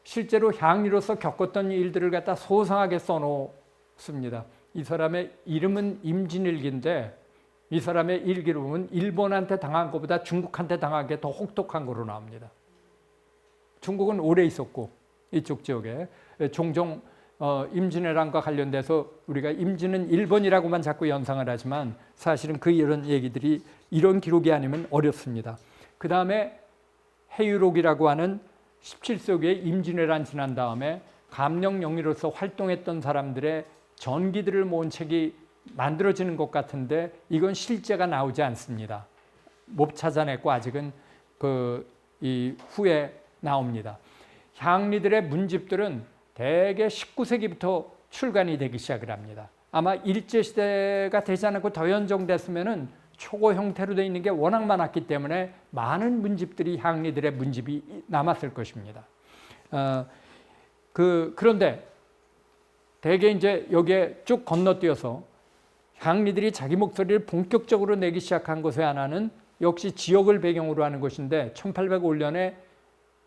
A: 실제로 향리로서 겪었던 일들을 갖다 소상하게 써놓습니다. 이 사람의 이름은 임진일기인데 이 사람의 일기를 보면 일본한테 당한 것보다 중국한테 당한 게 더 혹독한 거로 나옵니다. 중국은 오래 있었고 이쪽 지역에 종종 임진왜란과 관련돼서 우리가 임진은 일본이라고만 자꾸 연상을 하지만 사실은 이런 얘기들이 이런 기록이 아니면 어렵습니다. 그 다음에 해유록이라고 하는 17세기에 임진왜란 지난 다음에 감령 영리로서 활동했던 사람들의 전기들을 모은 책이 만들어지는 것 같은데 이건 실제가 나오지 않습니다. 못 찾아냈고 아직은 이 후에 나옵니다. 향리들의 문집들은 대개 19세기부터 출간이 되기 시작을 합니다. 아마 일제시대가 되지 않고 더 연정됐으면은 초고 형태로 되어 있는 게 워낙 많았기 때문에 많은 문집들이 향리들의 문집이 남았을 것입니다. 그런데 대개 이제 여기에 쭉 건너뛰어서 향리들이 자기 목소리를 본격적으로 내기 시작한 것의 하나는 역시 지역을 배경으로 하는 것인데 1805년에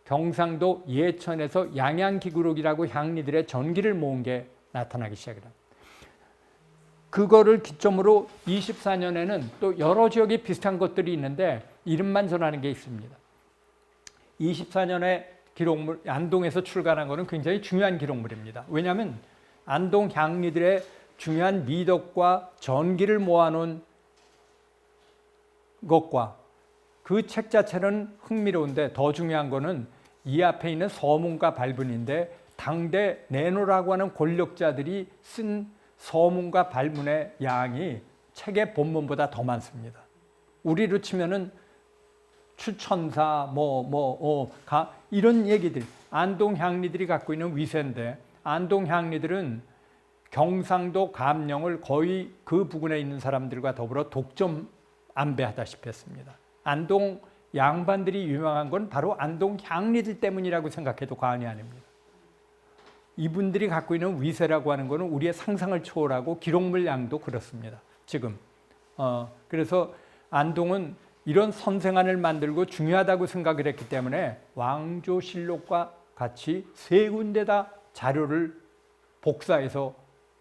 A: 경상도 예천에서 양양기구록이라고 향리들의 전기를 모은 게 나타나기 시작합니다. 그거를 기점으로 24년에는 또 여러 지역이 비슷한 것들이 있는데 이름만 전하는 게 있습니다. 24년에 기록물, 안동에서 출간한 것은 굉장히 중요한 기록물입니다. 왜냐하면 안동 향리들의 중요한 미덕과 전기를 모아놓은 것과 그 책 자체는 흥미로운데 더 중요한 거는 이 앞에 있는 서문과 발문인데 당대 내노라고 하는 권력자들이 쓴 서문과 발문의 양이 책의 본문보다 더 많습니다. 우리로 치면은 추천사 이런 얘기들, 안동 향리들이 갖고 있는 위세인데 안동 향리들은 경상도 감령을 거의 그 부근에 있는 사람들과 더불어 독점 안배하다시피 했습니다. 안동 양반들이 유명한 건 바로 안동 향리들 때문이라고 생각해도 과언이 아닙니다. 이분들이 갖고 있는 위세라고 하는 것은 우리의 상상을 초월하고 기록물 양도 그렇습니다. 지금 그래서 안동은 이런 선생안을 만들고 중요하다고 생각을 했기 때문에 왕조실록과 같이 세 군데다 자료를 복사해서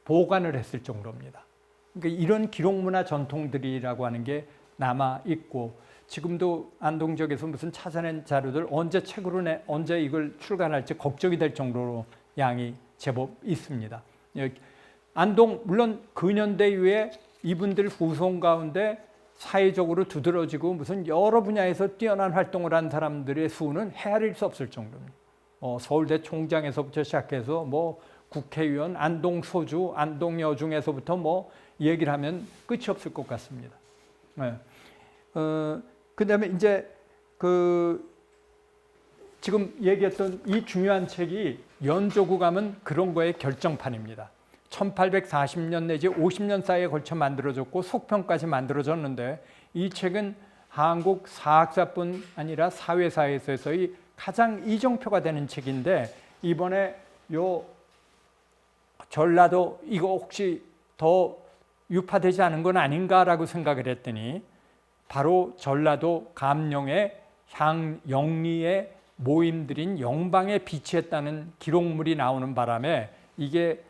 A: 보관을 했을 정도입니다. 그러니까 이런 기록문화 전통들이라고 하는 게 남아 있고 지금도 안동 지역에서 무슨 찾아낸 자료들 언제 이걸 출간할지 걱정이 될 정도로 양이 제법 있습니다. 안동 물론 근현대 이후에 이분들 후손 가운데 사회적으로 두드러지고 무슨 여러 분야에서 뛰어난 활동을 한 사람들의 수는 헤아릴 수 없을 정도입니다. 서울대 총장에서부터 시작해서 국회의원, 안동소주, 안동여중에서부터 얘기를 하면 끝이 없을 것 같습니다. 그다음에 이제 지금 얘기했던 이 중요한 책이 연조국감은 그런 거의 결정판입니다. 1840년 내지 50년 사이에 걸쳐 만들어졌고 속편까지 만들어졌는데 이 책은 한국 사학사뿐 아니라 사회사에서의 가장 이정표가 되는 책인데 이번에 요 전라도 이거 혹시 더 유파되지 않은 건 아닌가라고 생각을 했더니 바로 전라도 감령의 영리의 모임들인 영방에 비치했다는 기록물이 나오는 바람에 이게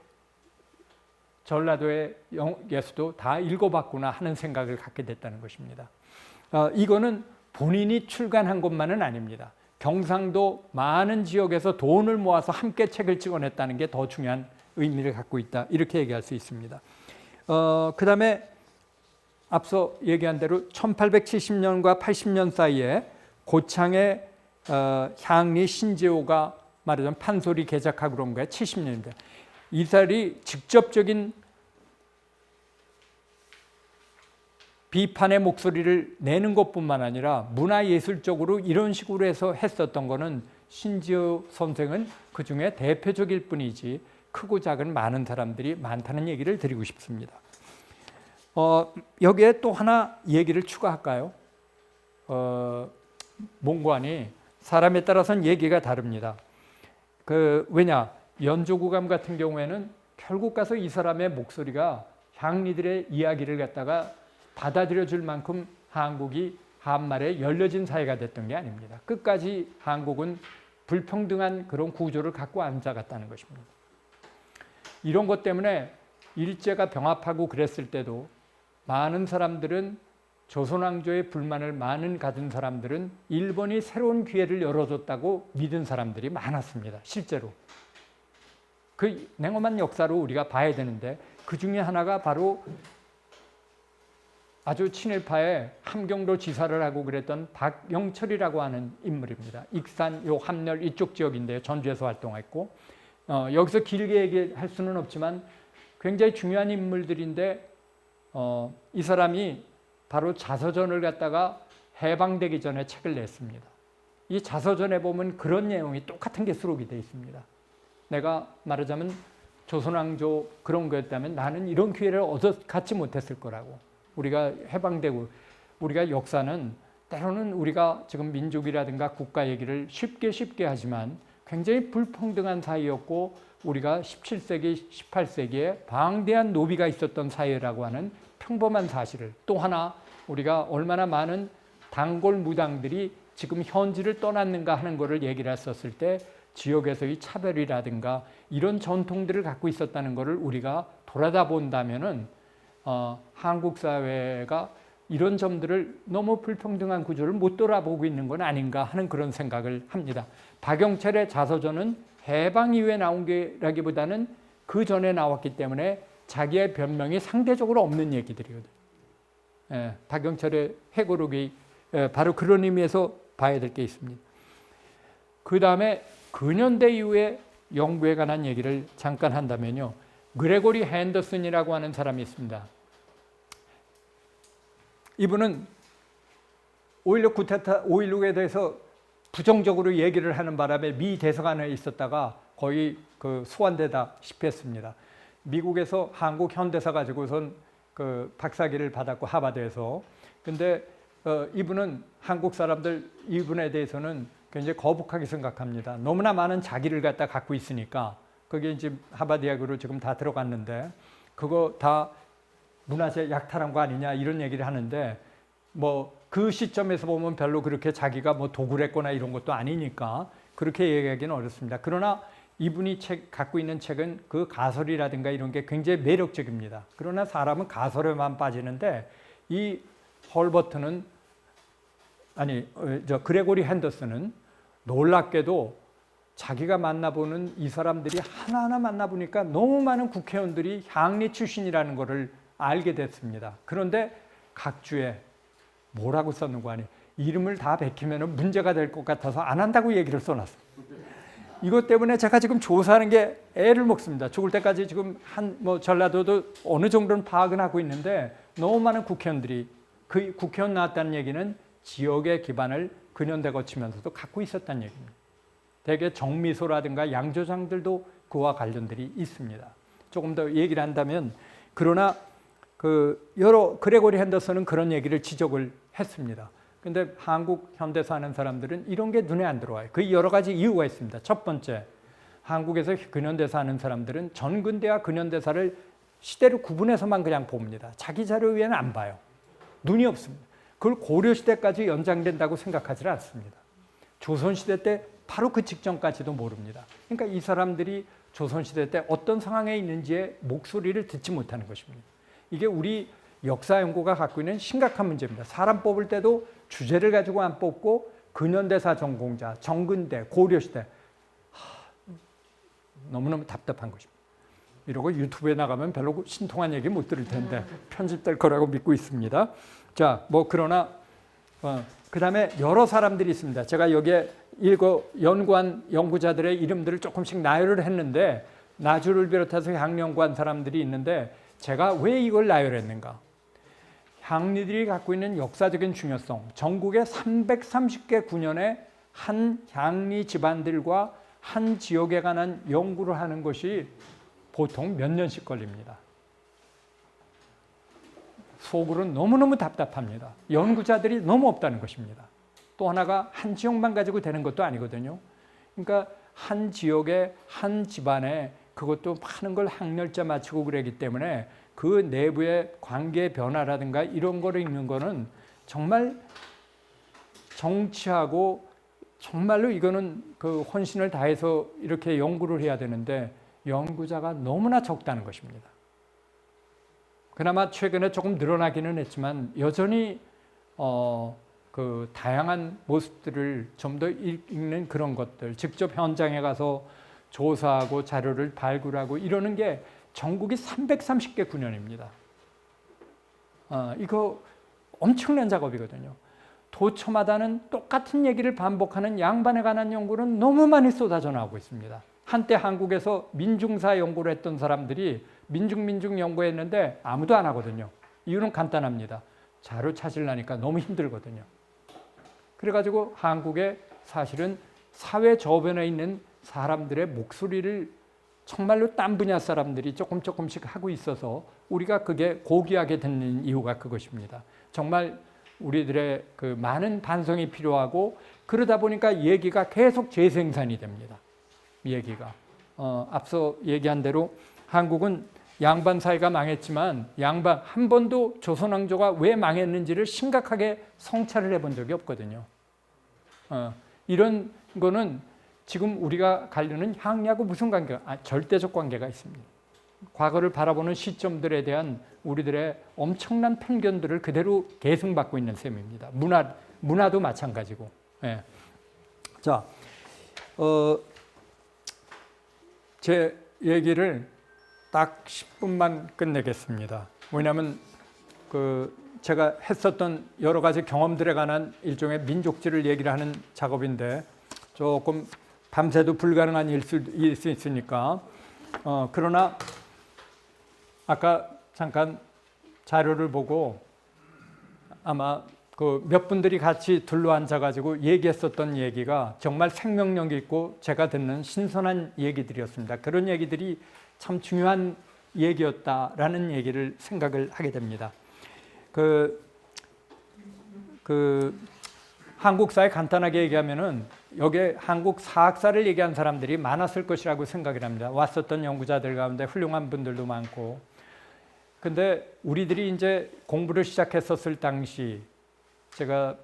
A: 전라도에서도 다 읽어봤구나 하는 생각을 갖게 됐다는 것입니다. 이거는 본인이 출간한 것만은 아닙니다. 경상도 많은 지역에서 돈을 모아서 함께 책을 찍어냈다는 게 더 중요한 의미를 갖고 있다. 이렇게 얘기할 수 있습니다. 그 다음에 앞서 얘기한 대로 1870년과 80년 사이에 고창의 향리 신재호가 말하자면 판소리 개작하고 그런 거예요. 70년대. 이스라엘이 직접적인 비판의 목소리를 내는 것뿐만 아니라 문화예술적으로 이런 식으로 해서 했었던 거는 신지어 선생은 그 중에 대표적일 뿐이지 크고 작은 많은 사람들이 많다는 얘기를 드리고 싶습니다. 여기에 또 하나 얘기를 추가할까요? 몽고하니 사람에 따라서는 얘기가 다릅니다. 왜냐? 연조구감 같은 경우에는 결국 가서 이 사람의 목소리가 향리들의 이야기를 갖다가 받아들여 줄 만큼 한국이 한말에 열려진 사회가 됐던 게 아닙니다. 끝까지 한국은 불평등한 그런 구조를 갖고 앉아갔다는 것입니다. 이런 것 때문에 일제가 병합하고 그랬을 때도 많은 사람들은 조선왕조의 불만을 많은 가진 사람들은 일본이 새로운 기회를 열어줬다고 믿은 사람들이 많았습니다. 실제로. 그 냉엄한 역사로 우리가 봐야 되는데 그 중에 하나가 바로 아주 친일파의 함경도 지사를 하고 그랬던 박영철이라고 하는 인물입니다. 익산, 요 함렬 이쪽 지역인데요. 전주에서 활동했고 여기서 길게 얘기할 수는 없지만 굉장히 중요한 인물들인데 이 사람이 바로 자서전을 갖다가 해방되기 전에 책을 냈습니다. 이 자서전에 보면 그런 내용이 똑같은 게 수록이 되어 있습니다. 내가 말하자면 조선왕조 그런 거였다면 나는 이런 기회를 갖지 못했을 거라고. 우리가 해방되고 우리가 역사는 때로는 우리가 지금 민족이라든가 국가 얘기를 쉽게 하지만 굉장히 불평등한 사회였고 우리가 17세기, 18세기에 방대한 노비가 있었던 사회라고 하는 평범한 사실을 또 하나 우리가 얼마나 많은 단골 무당들이 지금 현지를 떠났는가 하는 것을 얘기를 했었을 때 지역에서의 차별이라든가 이런 전통들을 갖고 있었다는 것을 우리가 돌아다 본다면은 한국 사회가 이런 점들을 너무 불평등한 구조를 못 돌아보고 있는 건 아닌가 하는 그런 생각을 합니다. 박영철의 자서전은 해방 이후에 나온 게라기보다는 그 전에 나왔기 때문에 자기의 변명이 상대적으로 없는 얘기들이거든요. 박영철의 회고록이 바로 그런 의미에서 봐야 될 게 있습니다. 그 다음에 근현대 이후에 영구에 관한 얘기를 잠깐 한다면요. 그레고리 핸더슨이라고 하는 사람이 있습니다. 이분은 5.16 쿠데타, 5.16에 대해서 부정적으로 얘기를 하는 바람에 미 대사관에 있었다가 거의 소환되다시피 했습니다. 미국에서 한국 현대사 가지고선 그 박사학위를 받았고 하버드에서. 근데 이분은 한국 사람들 이분에 대해서는 굉장히 거북하게 생각합니다. 너무나 많은 자기를 갖고 있으니까 그게 이제 하버드 대학으로 지금 다 들어갔는데 그거 다 문화재 약탈한 거 아니냐 이런 얘기를 하는데 뭐 그 시점에서 보면 별로 그렇게 자기가 뭐 도구를 했거나 이런 것도 아니니까 그렇게 얘기하기는 어렵습니다. 그러나 이분이 갖고 있는 책은 그 가설이라든가 이런 게 굉장히 매력적입니다. 그러나 사람은 가설에만 빠지는데 이 헐버트는 그레고리 핸더슨은 놀랍게도 자기가 만나보는 이 사람들이 하나하나 만나보니까 너무 많은 국회의원들이 향리 출신이라는 것을 알게 됐습니다. 그런데 각 주에 뭐라고 썼는 거 아니에요. 이름을 다 베끼면 문제가 될 것 같아서 안 한다고 얘기를 써놨어요. 이것 때문에 제가 지금 조사하는 게 애를 먹습니다. 죽을 때까지 지금 전라도도 어느 정도는 파악은 하고 있는데 너무 많은 국회의원들이 그 국회의원 나왔다는 얘기는 지역의 기반을 근현대 거치면서도 갖고 있었다는 얘기입니다. 대개 정미소라든가 양조장들도 그와 관련들이 있습니다. 조금 더 얘기를 한다면 그러나 그레고리 핸더슨은 그런 얘기를 지적을 했습니다. 근데 한국 현대사 하는 사람들은 이런 게 눈에 안 들어와요. 그 여러 가지 이유가 있습니다. 첫 번째, 한국에서 근현대사 하는 사람들은 전근대와 근현대사를 시대를 구분해서만 그냥 봅니다. 자기 자료 위에는 안 봐요. 눈이 없습니다. 그걸 고려시대까지 연장된다고 생각하지 않습니다. 조선시대 때 바로 그 직전까지도 모릅니다. 그러니까 이 사람들이 조선시대 때 어떤 상황에 있는지의 목소리를 듣지 못하는 것입니다. 이게 우리 역사 연구가 갖고 있는 심각한 문제입니다. 사람 뽑을 때도 주제를 가지고 안 뽑고 근현대사 전공자, 정근대, 고려시대 너무너무 답답한 것입니다. 이러고 유튜브에 나가면 별로 신통한 얘기 못 들을 텐데 편집될 거라고 믿고 있습니다. 자, 그러나 그 다음에 여러 사람들이 있습니다. 제가 여기에 연구한 연구자들의 이름들을 조금씩 나열을 했는데 나주를 비롯해서 향 연구한 사람들이 있는데 제가 왜 이걸 나열했는가? 향리들이 갖고 있는 역사적인 중요성, 전국의 330개 군현의 한 향리 집안들과 한 지역에 관한 연구를 하는 것이 보통 몇 년씩 걸립니다. 속으로는 너무너무 답답합니다. 연구자들이 너무 없다는 것입니다. 또 하나가 한 지역만 가지고 되는 것도 아니거든요. 그러니까 한 지역에 한 집안에 그것도 많은 걸 학렬자 맞추고 그러기 때문에 그 내부의 관계 변화라든가 이런 거를 읽는 거는 정말 정치하고 정말로 이거는 그 혼신을 다해서 이렇게 연구를 해야 되는데 연구자가 너무나 적다는 것입니다. 그나마 최근에 조금 늘어나기는 했지만 여전히 그 다양한 모습들을 좀 더 읽는 그런 것들, 직접 현장에 가서 조사하고 자료를 발굴하고 이러는 게 전국이 330개 군현입니다. 이거 엄청난 작업이거든요. 도처마다는 똑같은 얘기를 반복하는 양반에 관한 연구는 너무 많이 쏟아져 나오고 있습니다. 한때 한국에서 민중사 연구를 했던 사람들이 민중 연구했는데 아무도 안 하거든요. 이유는 간단합니다. 자료 찾으려니까 너무 힘들거든요. 그래가지고 한국에 사실은 사회 저변에 있는 사람들의 목소리를 정말로 딴 분야 사람들이 조금씩 하고 있어서 우리가 그게 고귀하게 듣는 이유가 그것입니다. 정말 우리들의 그 많은 반성이 필요하고 그러다 보니까 얘기가 계속 재생산이 됩니다. 얘기가 앞서 얘기한 대로 한국은 양반 사회가 망했지만 양반 한 번도 조선왕조가 왜 망했는지를 심각하게 성찰을 해본 적이 없거든요. 이런 거는 지금 우리가 가려는 향리하고 무슨 관계가 절대적 관계가 있습니다. 과거를 바라보는 시점들에 대한 우리들의 엄청난 편견들을 그대로 계승받고 있는 셈입니다. 문화도 마찬가지고. 예. 자, 제 얘기를 딱 10분만 끝내겠습니다. 왜냐하면 제가 했었던 여러 가지 경험들에 관한 일종의 민족지를 얘기를 하는 작업인데 조금 밤새도 불가능한 일 수 있으니까 그러나 아까 잠깐 자료를 보고 아마 그 몇 분들이 같이 둘러앉아가지고 얘기했었던 얘기가 정말 생명력 있고 제가 듣는 신선한 얘기들이었습니다. 그런 얘기들이 참 중요한 얘기였다라는 얘기를 생각을 하게 됩니다. 한국사에 간단하게 얘기하면은 여기에 한국 사학사를 얘기한 사람들이 많았을 것이라고 생각을 합니다. 왔었던 연구자들 가운데 훌륭한 분들도 많고. 근데 우리들이 이제 공부를 시작했었을 당시 제가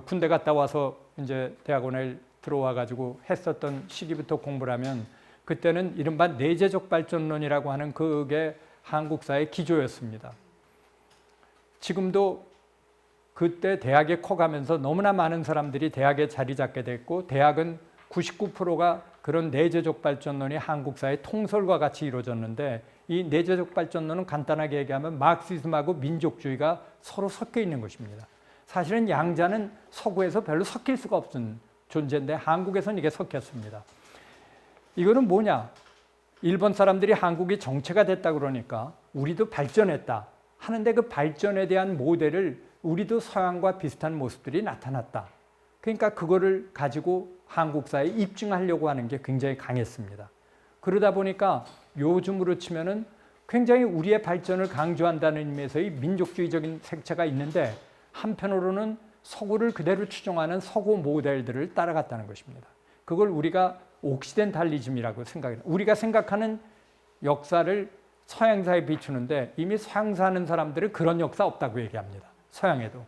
A: 군대 갔다 와서 이제 대학원에 들어와 가지고 했었던 시기부터 공부를 하면 그때는 이른바 내재적 발전론이라고 하는 그게 한국사의 기조였습니다. 지금도 그때 대학에 커가면서 너무나 많은 사람들이 대학에 자리 잡게 됐고 대학은 99%가 그런 내재적 발전론이 한국사의 통솔과 같이 이루어졌는데 이 내재적 발전론은 간단하게 얘기하면 마르크시즘하고 민족주의가 서로 섞여 있는 것입니다. 사실은 양자는 서구에서 별로 섞일 수가 없는 존재인데 한국에서는 이게 섞였습니다. 이거는 뭐냐? 일본 사람들이 한국이 정체가 됐다 그러니까 우리도 발전했다 하는데 그 발전에 대한 모델을 우리도 서양과 비슷한 모습들이 나타났다. 그러니까 그거를 가지고 한국사에 입증하려고 하는 게 굉장히 강했습니다. 그러다 보니까 요즘으로 치면은 굉장히 우리의 발전을 강조한다는 의미에서의 민족주의적인 색채가 있는데 한편으로는 서구를 그대로 추종하는 서구 모델들을 따라갔다는 것입니다. 그걸 우리가 옥시덴탈리즘이라고 생각해요. 우리가 생각하는 역사를 서양사에 비추는데 이미 서양사 하는 사람들은 그런 역사 없다고 얘기합니다. 서양에도.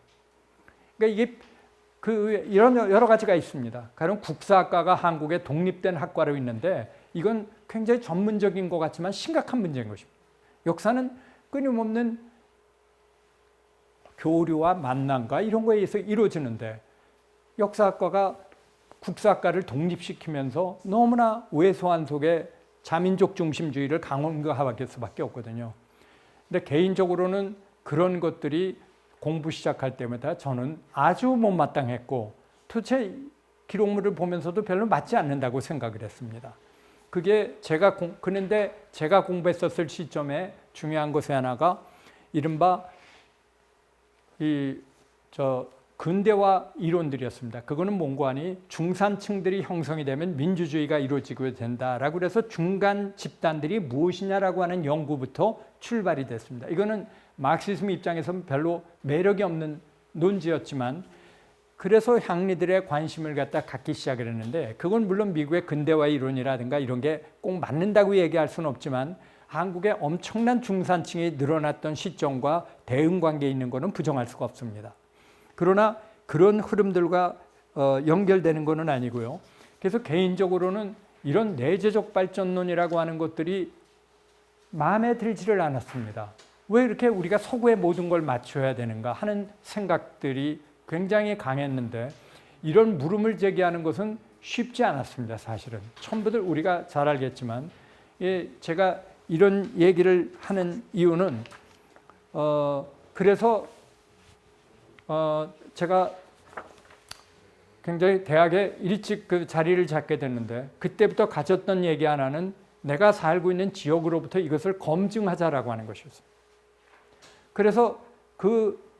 A: 그러니까 이게 이런 여러 가지가 있습니다. 가령 국사학과가 한국에 독립된 학과로 있는데 이건 굉장히 전문적인 것 같지만 심각한 문제인 것입니다. 역사는 끊임없는 교류와 만남과 이런 거에 의해서 이루어지는데 역사학과가 국사학과를 독립시키면서 너무나 왜소한 속에 자민족 중심주의를 강화할 수밖에 없거든요. 근데 개인적으로는 그런 것들이 공부 시작할 때마다 저는 아주 못마땅했고 도대체 기록물을 보면서도 별로 맞지 않는다고 생각을 했습니다. 그게 그런데 제가 공부했었을 시점에 중요한 것의 하나가 이른바 근대화 이론들이었습니다. 그거는 뭔고하니 중산층들이 형성이 되면 민주주의가 이루어지게 된다라고 그래서 중간 집단들이 무엇이냐라고 하는 연구부터 출발이 됐습니다. 이거는 마르크시즘 입장에서는 별로 매력이 없는 논지였지만 그래서 향리들의 관심을 갖기 시작을 했는데 그건 물론 미국의 근대화 이론이라든가 이런 게 꼭 맞는다고 얘기할 수는 없지만 한국의 엄청난 중산층이 늘어났던 시점과 대응 관계에 있는 것은 부정할 수가 없습니다. 그러나 그런 흐름들과 연결되는 것은 아니고요. 그래서 개인적으로는 이런 내재적 발전론이라고 하는 것들이 마음에 들지를 않았습니다. 왜 이렇게 우리가 서구의 모든 걸 맞춰야 되는가 하는 생각들이 굉장히 강했는데 이런 물음을 제기하는 것은 쉽지 않았습니다. 사실은 처음부터 우리가 잘 알겠지만 제가 이런 얘기를 하는 이유는 그래서 제가 굉장히 대학에 일찍 그 자리를 잡게 됐는데 그때부터 가졌던 얘기 하나는 내가 살고 있는 지역으로부터 이것을 검증하자라고 하는 것이었어요. 그래서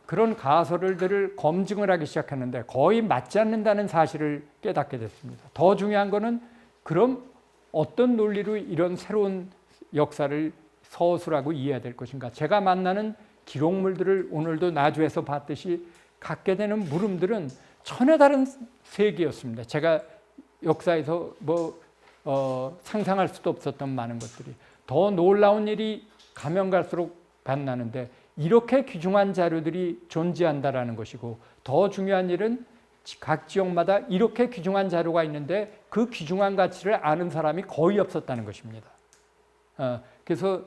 A: 그런 가설들을 검증을 하기 시작했는데 거의 맞지 않는다는 사실을 깨닫게 됐습니다. 더 중요한 거는 그럼 어떤 논리로 이런 새로운 역사를 서술하고 이해해야 될 것인가. 제가 만나는 기록물들을 오늘도 나주에서 봤듯이 갖게 되는 물음들은 전혀 다른 세계였습니다. 제가 역사에서 상상할 수도 없었던 많은 것들이. 더 놀라운 일이 가면 갈수록 만나는데 이렇게 귀중한 자료들이 존재한다라는 것이고 더 중요한 일은 각 지역마다 이렇게 귀중한 자료가 있는데 그 귀중한 가치를 아는 사람이 거의 없었다는 것입니다. 그래서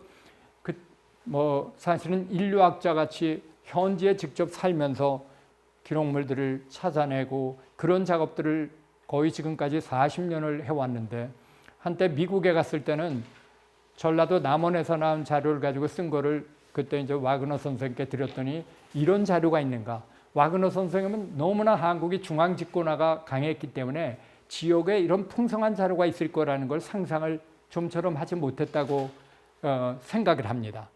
A: 사실은 인류학자 같이 현지에 직접 살면서 기록물들을 찾아내고 그런 작업들을 거의 지금까지 40년을 해왔는데 한때 미국에 갔을 때는 전라도 남원에서 나온 자료를 가지고 쓴 거를 그때 이제 와그너 선생님께 드렸더니 이런 자료가 있는가. 와그너 선생님은 너무나 한국이 중앙 집권화가 강했기 때문에 지역에 이런 풍성한 자료가 있을 거라는 걸 상상을 좀처럼 하지 못했다고 생각을 합니다.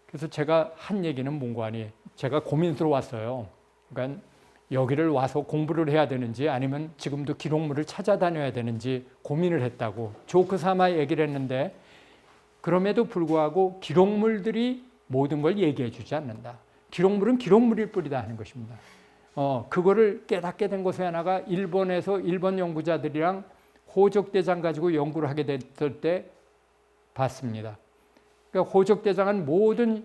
A: 그래서 제가 한 얘기는 뭔고하니 제가 고민스러웠어요. 그러니까 여기를 와서 공부를 해야 되는지 아니면 지금도 기록물을 찾아다녀야 되는지 고민을 했다고 조크 삼아 얘기를 했는데 그럼에도 불구하고 기록물들이 모든 걸 얘기해 주지 않는다. 기록물은 기록물일 뿐이다 하는 것입니다. 그거를 깨닫게 된 것의 하나가 일본에서 일본 연구자들이랑 호적대장 가지고 연구를 하게 됐을 때 봤습니다. 그러니까 호적대장은 모든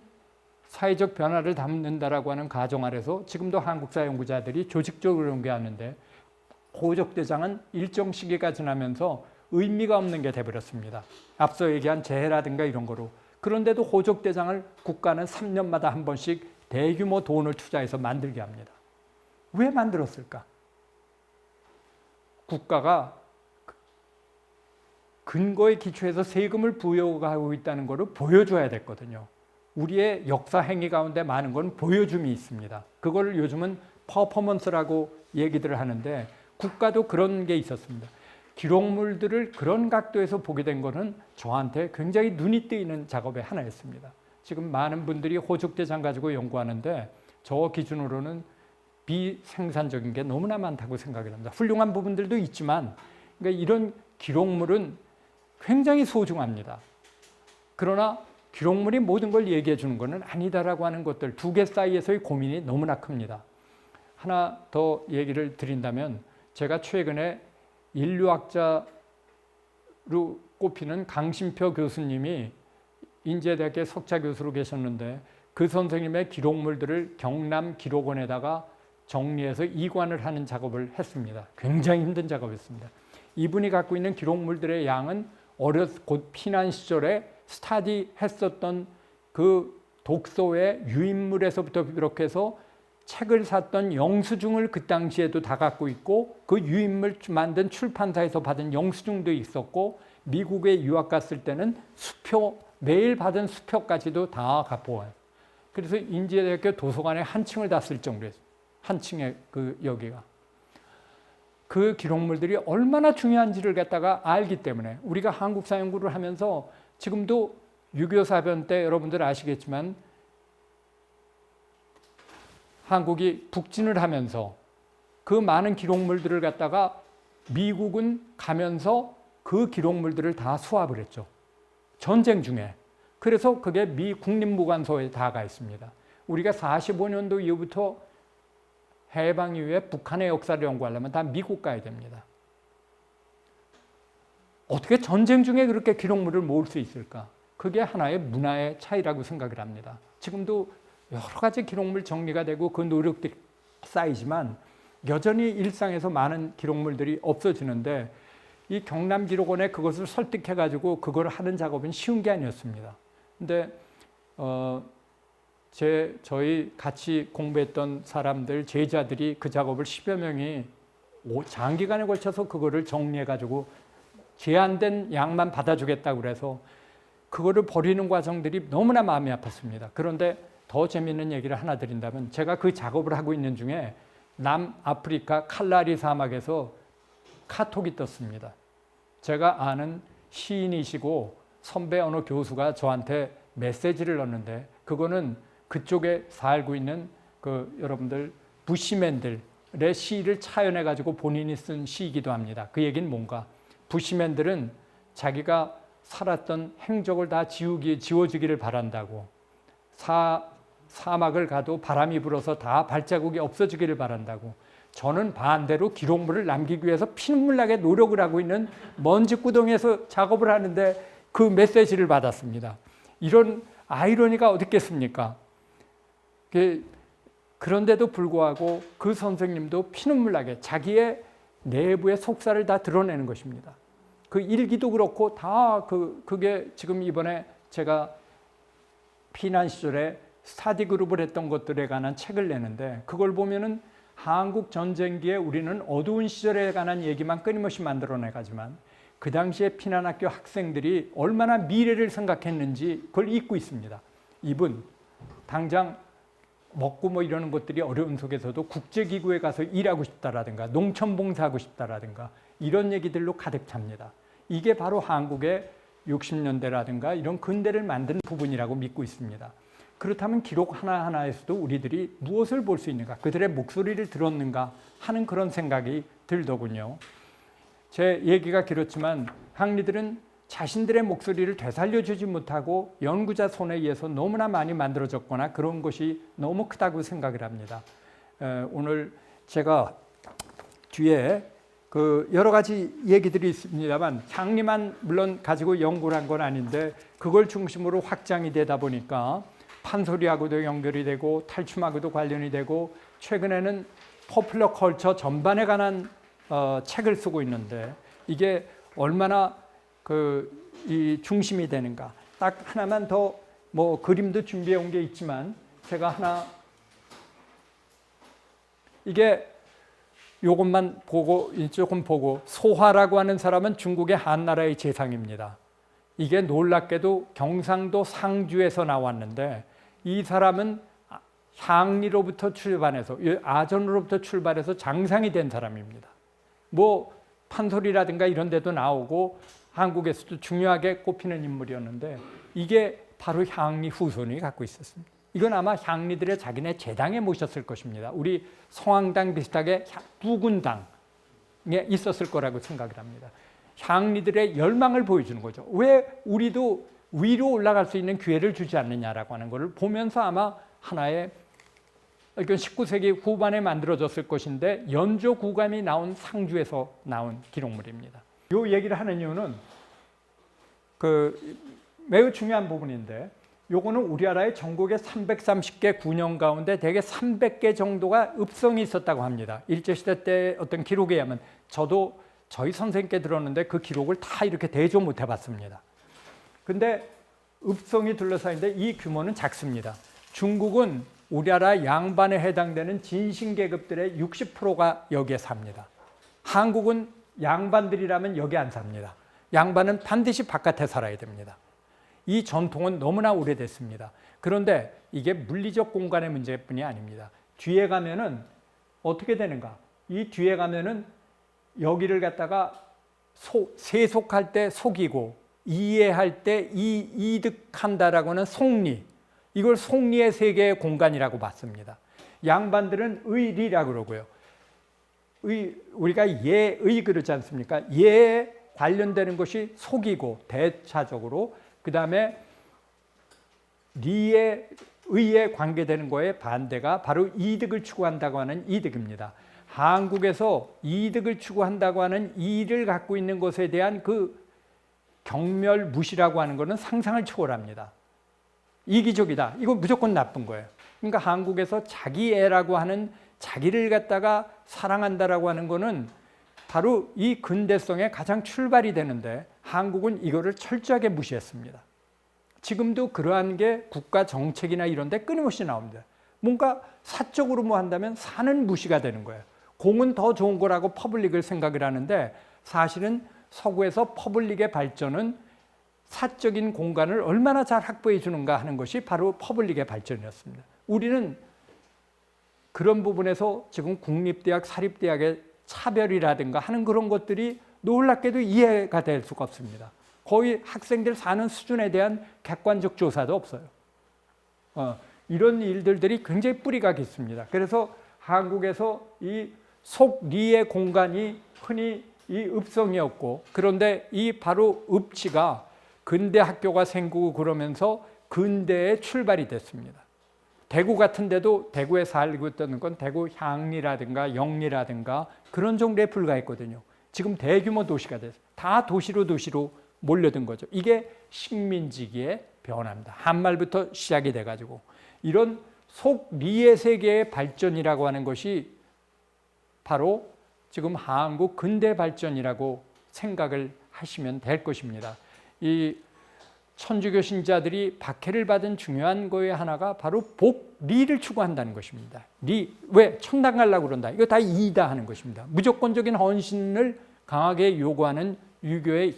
A: 사회적 변화를 담는다라고 하는 가정 아래서 지금도 한국사 연구자들이 조직적으로 연구하는데 호적대장은 일정 시기가 지나면서 의미가 없는 게 돼버렸습니다. 앞서 얘기한 재해라든가 이런 거로. 그런데도 호적대장을 국가는 3년마다 한 번씩 대규모 돈을 투자해서 만들게 합니다. 왜 만들었을까? 국가가 근거에 기초해서 세금을 부여하고 있다는 것을 보여줘야 됐거든요. 우리의 역사 행위 가운데 많은 건 보여줌이 있습니다. 그걸 요즘은 퍼포먼스라고 얘기들을 하는데 국가도 그런 게 있었습니다. 기록물들을 그런 각도에서 보게 된 것은 저한테 굉장히 눈이 뜨이는 작업의 하나였습니다. 지금 많은 분들이 호적대장 가지고 연구하는데 저 기준으로는 비생산적인 게 너무나 많다고 생각을 합니다. 훌륭한 부분들도 있지만 그러니까 이런 기록물은 굉장히 소중합니다. 그러나 기록물이 모든 걸 얘기해 주는 것은 아니다라고 하는 것들 두 개 사이에서의 고민이 너무나 큽니다. 하나 더 얘기를 드린다면 제가 최근에 인류학자로 꼽히는 강신표 교수님이 인제대학교 석좌 교수로 계셨는데 그 선생님의 기록물들을 경남기록원에다가 정리해서 이관을 하는 작업을 했습니다. 굉장히 힘든 작업이었습니다. 이분이 갖고 있는 기록물들의 양은 곧 피난 시절에 스타디 했었던 그 독서의 유인물에서부터 비롯해서 책을 샀던 영수증을 그 당시에도 다 갖고 있고 그 유인물 만든 출판사에서 받은 영수증도 있었고 미국에 유학 갔을 때는 수표 매일 받은 수표까지도 다 갖고 와요. 그래서 인제대학교 도서관에 한 층을 다 쓸 정도였어요. 한 층에 그 여기가. 그 기록물들이 얼마나 중요한지를 갖다가 알기 때문에 우리가 한국사 연구를 하면서 지금도 6.25 사변 때 여러분들 아시겠지만 한국이 북진을 하면서 그 많은 기록물들을 갖다가 미국은 가면서 그 기록물들을 다 수합을 했죠. 전쟁 중에. 그래서 그게 미 국립무관소에 다 가 있습니다. 우리가 45년도 이후부터 해방 이후에 북한의 역사를 연구하려면 다 미국 가야 됩니다. 어떻게 전쟁 중에 그렇게 기록물을 모을 수 있을까? 그게 하나의 문화의 차이라고 생각을 합니다. 지금도 여러 가지 기록물 정리가 되고 그 노력들이 쌓이지만 여전히 일상에서 많은 기록물들이 없어지는데 이 경남기록원에 그것을 설득해가지고 그걸 하는 작업은 쉬운 게 아니었습니다. 근데 저희 같이 공부했던 사람들, 제자들이 그 작업을 10여 명이 장기간에 걸쳐서 그거를 정리해가지고 제한된 양만 받아주겠다고 그래서 그거를 버리는 과정들이 너무나 마음이 아팠습니다. 그런데 더 재미있는 얘기를 하나 드린다면 제가 그 작업을 하고 있는 중에 남아프리카 칼라리 사막에서 카톡이 떴습니다. 제가 아는 시인이시고 선배 어느 교수가 저한테 메시지를 넣었는데 그거는 그쪽에 살고 있는 여러분들 부시맨들의 시를 차연해 가지고 본인이 쓴 시이기도 합니다. 그 얘기는 뭔가? 부시맨들은 자기가 살았던 행적을 다 지워지기를 바란다고, 사막을 가도 바람이 불어서 다 발자국이 없어지기를 바란다고, 저는 반대로 기록물을 남기기 위해서 피눈물 나게 노력을 하고 있는 먼지구덩이에서 작업을 하는데 그 메시지를 받았습니다. 이런 아이러니가 어디 있겠습니까? 그런데도 불구하고 그 선생님도 피눈물 나게 자기의 내부의 속사를 다 드러내는 것입니다. 그 일기도 그렇고 다 그게 지금 이번에 제가 피난 시절에 스타디 그룹을 했던 것들에 관한 책을 내는데 그걸 보면은 한국 전쟁기에 우리는 어두운 시절에 관한 얘기만 끊임없이 만들어내가지만 그 당시에 피난학교 학생들이 얼마나 미래를 생각했는지 그걸 잊고 있습니다. 이분 당장 먹고 이러는 것들이 어려운 속에서도 국제기구에 가서 일하고 싶다라든가 농촌봉사하고 싶다라든가 이런 얘기들로 가득 찹니다. 이게 바로 한국의 60년대라든가 이런 근대를 만든 부분이라고 믿고 있습니다. 그렇다면 기록 하나하나에서도 우리들이 무엇을 볼 수 있는가, 그들의 목소리를 들었는가 하는 그런 생각이 들더군요. 제 얘기가 길었지만 항리들은 자신들의 목소리를 되살려주지 못하고 연구자 손에 의해서 너무나 많이 만들어졌거나 그런 것이 너무 크다고 생각을 합니다. 오늘 제가 뒤에 여러 가지 얘기들이 있습니다만 향리만 물론 가지고 연구를 한 건 아닌데 그걸 중심으로 확장이 되다 보니까 판소리하고도 연결이 되고 탈춤하고도 관련이 되고 최근에는 포퓰러 컬처 전반에 관한 책을 쓰고 있는데 이게 얼마나 이 중심이 되는가. 딱 하나만 더 그림도 준비해 온 게 있지만 제가 하나 이게 요것만 보고 조금 보고 소화라고 하는 사람은 중국의 한나라의 재상입니다. 이게 놀랍게도 경상도 상주에서 나왔는데 이 사람은 향리로부터 출발해서 아전으로부터 출발해서 장상이 된 사람입니다. 판소리라든가 이런 데도 나오고 한국에서도 중요하게 꼽히는 인물이었는데 이게 바로 향리 후손이 갖고 있었습니다. 이건 아마 향리들의 자기네 제당에 모셨을 것입니다. 우리 성황당 비슷하게 부군당에 있었을 거라고 생각을 합니다. 향리들의 열망을 보여주는 거죠. 왜 우리도 위로 올라갈 수 있는 기회를 주지 않느냐라고 하는 것을 보면서 아마 하나의 19세기 후반에 만들어졌을 것인데 연조 구감이 나온 상주에서 나온 기록물입니다. 이 얘기를 하는 이유는 매우 중요한 부분인데 요거는 우리나라의 전국의 330개 군영 가운데 대개 300개 정도가 읍성이 있었다고 합니다. 일제시대 때 어떤 기록에 의하면 저도 저희 선생님께 들었는데 그 기록을 다 이렇게 대조 못 해봤습니다. 근데 읍성이 둘러싸 있는데 이 규모는 작습니다. 중국은 우리나라 양반에 해당되는 진신계급들의 60%가 여기에 삽니다. 한국은 양반들이라면 여기 안 삽니다. 양반은 반드시 바깥에 살아야 됩니다. 이 전통은 너무나 오래됐습니다. 그런데 이게 물리적 공간의 문제뿐이 아닙니다. 뒤에 가면은 어떻게 되는가? 이 뒤에 가면은 여기를 갖다가 세속할 때 속이고 이해할 때 이득한다라고 하는 속리, 이걸 속리의 세계의 공간이라고 봤습니다. 양반들은 의리라고 그러고요. 우리가 예의 그러지 않습니까? 예에 관련되는 것이 속이고 대차적으로, 그 다음에 리에 의에 관계되는 거에 반대가 바로 이득을 추구한다고 하는 이득입니다. 한국에서 이득을 추구한다고 하는 이를 갖고 있는 것에 대한 그 경멸 무시라고 하는 것은 상상을 초월합니다. 이기적이다. 이거 무조건 나쁜 거예요. 그러니까 한국에서 자기애라고 하는, 자기를 갖다가 사랑한다라고 하는 거는 바로 이 근대성의 가장 출발이 되는데 한국은 이거를 철저하게 무시했습니다. 지금도 그러한 게 국가 정책이나 이런 데 끊임없이 나옵니다. 뭔가 사적으로 뭐 한다면 사는 무시가 되는 거예요. 공은 더 좋은 거라고 퍼블릭을 생각을 하는데 사실은 서구에서 퍼블릭의 발전은 사적인 공간을 얼마나 잘 확보해 주는가 하는 것이 바로 퍼블릭의 발전이었습니다. 우리는 그런 부분에서 지금 국립대학, 사립대학의 차별이라든가 하는 그런 것들이 놀랍게도 이해가 될 수가 없습니다. 거의 학생들 사는 수준에 대한 객관적 조사도 없어요. 이런 일들이 굉장히 뿌리가 깊습니다. 그래서 한국에서 이 속리의 공간이 흔히 이 읍성이었고, 그런데 이 바로 읍지가 근대 학교가 생기고 그러면서 근대의 출발이 됐습니다. 대구 같은 데도 대구에 살고 있던 건 대구 향리라든가 영리라든가 그런 정도에 불과했거든요. 지금 대규모 도시가 돼서 다 도시로 몰려든 거죠. 이게 식민지기의 변화입니다. 한말부터 시작이 돼가지고 이런 속리의 세계의 발전이라고 하는 것이 바로 지금 한국 근대 발전이라고 생각을 하시면 될 것입니다. 이 천주교 신자들이 박해를 받은 중요한 거의 하나가 바로 복리를 추구한다는 것입니다. 리, 왜? 천당 가려고 그런다. 이거 다 이다 하는 것입니다. 무조건적인 헌신을 강하게 요구하는 유교의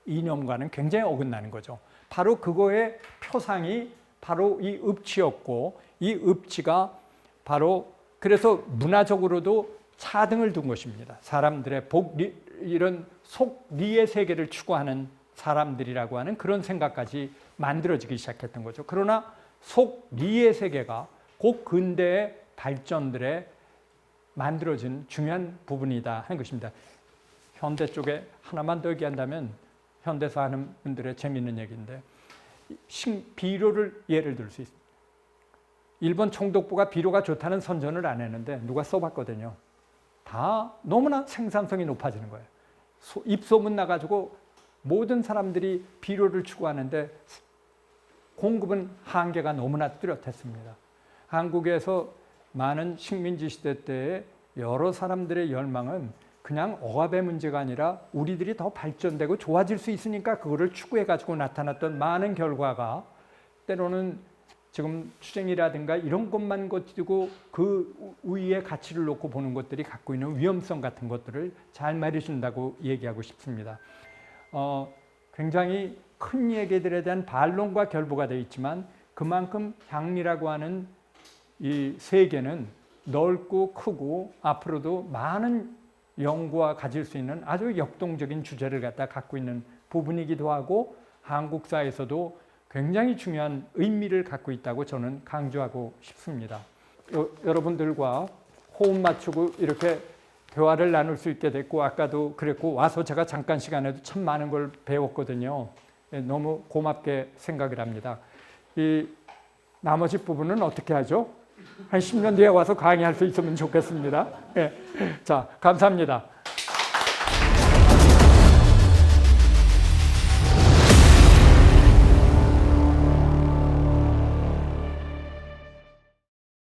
A: 이념과는 굉장히 어긋나는 거죠. 바로 그거의 표상이 바로 이 읍치였고, 이 읍치가 바로 그래서 문화적으로도 차등을 둔 것입니다. 사람들의 복리, 이런 속리의 세계를 추구하는 사람들이라고 하는 그런 생각까지 만들어지기 시작했던 거죠. 그러나 속리의 세계가 곧 근대의 발전들에 만들어진 중요한 부분이다 하는 것입니다. 현대 쪽에 하나만 더 얘기한다면, 현대사 하는 분들의 재미있는 얘기인데, 비료를 예를 들 수 있습니다. 일본 총독부가 비료가 좋다는 선전을 안 했는데 누가 써봤거든요. 다 너무나 생산성이 높아지는 거예요. 입소문 나가지고 모든 사람들이 비료를 추구하는데 공급은 한계가 너무나 뚜렷했습니다. 한국에서 많은 식민지 시대 때의 여러 사람들의 열망은 그냥 억압의 문제가 아니라 우리들이 더 발전되고 좋아질 수 있으니까 그거를 추구해가지고 나타났던 많은 결과가 때로는 지금 투쟁이라든가 이런 것만 가지고 그 위에 가치를 놓고 보는 것들이 갖고 있는 위험성 같은 것들을 잘 말해준다고 얘기하고 싶습니다. 굉장히 큰 얘기들에 대한 반론과 결부가 되어 있지만 그만큼 향리라고 하는 이 세계는 넓고 크고 앞으로도 많은 연구와 가질 수 있는 아주 역동적인 주제를 갖고 있는 부분이기도 하고 한국사에서도 굉장히 중요한 의미를 갖고 있다고 저는 강조하고 싶습니다. 여러분들과 호흡 맞추고 이렇게 대화를 나눌 수 있게 됐고, 아까도 그랬고 와서 제가 잠깐 시간에도 참 많은 걸 배웠거든요. 너무 고맙게 생각을 합니다. 이 나머지 부분은 어떻게 하죠? 한 10년 뒤에 와서 강의할 수 있으면 좋겠습니다. 자, 감사합니다.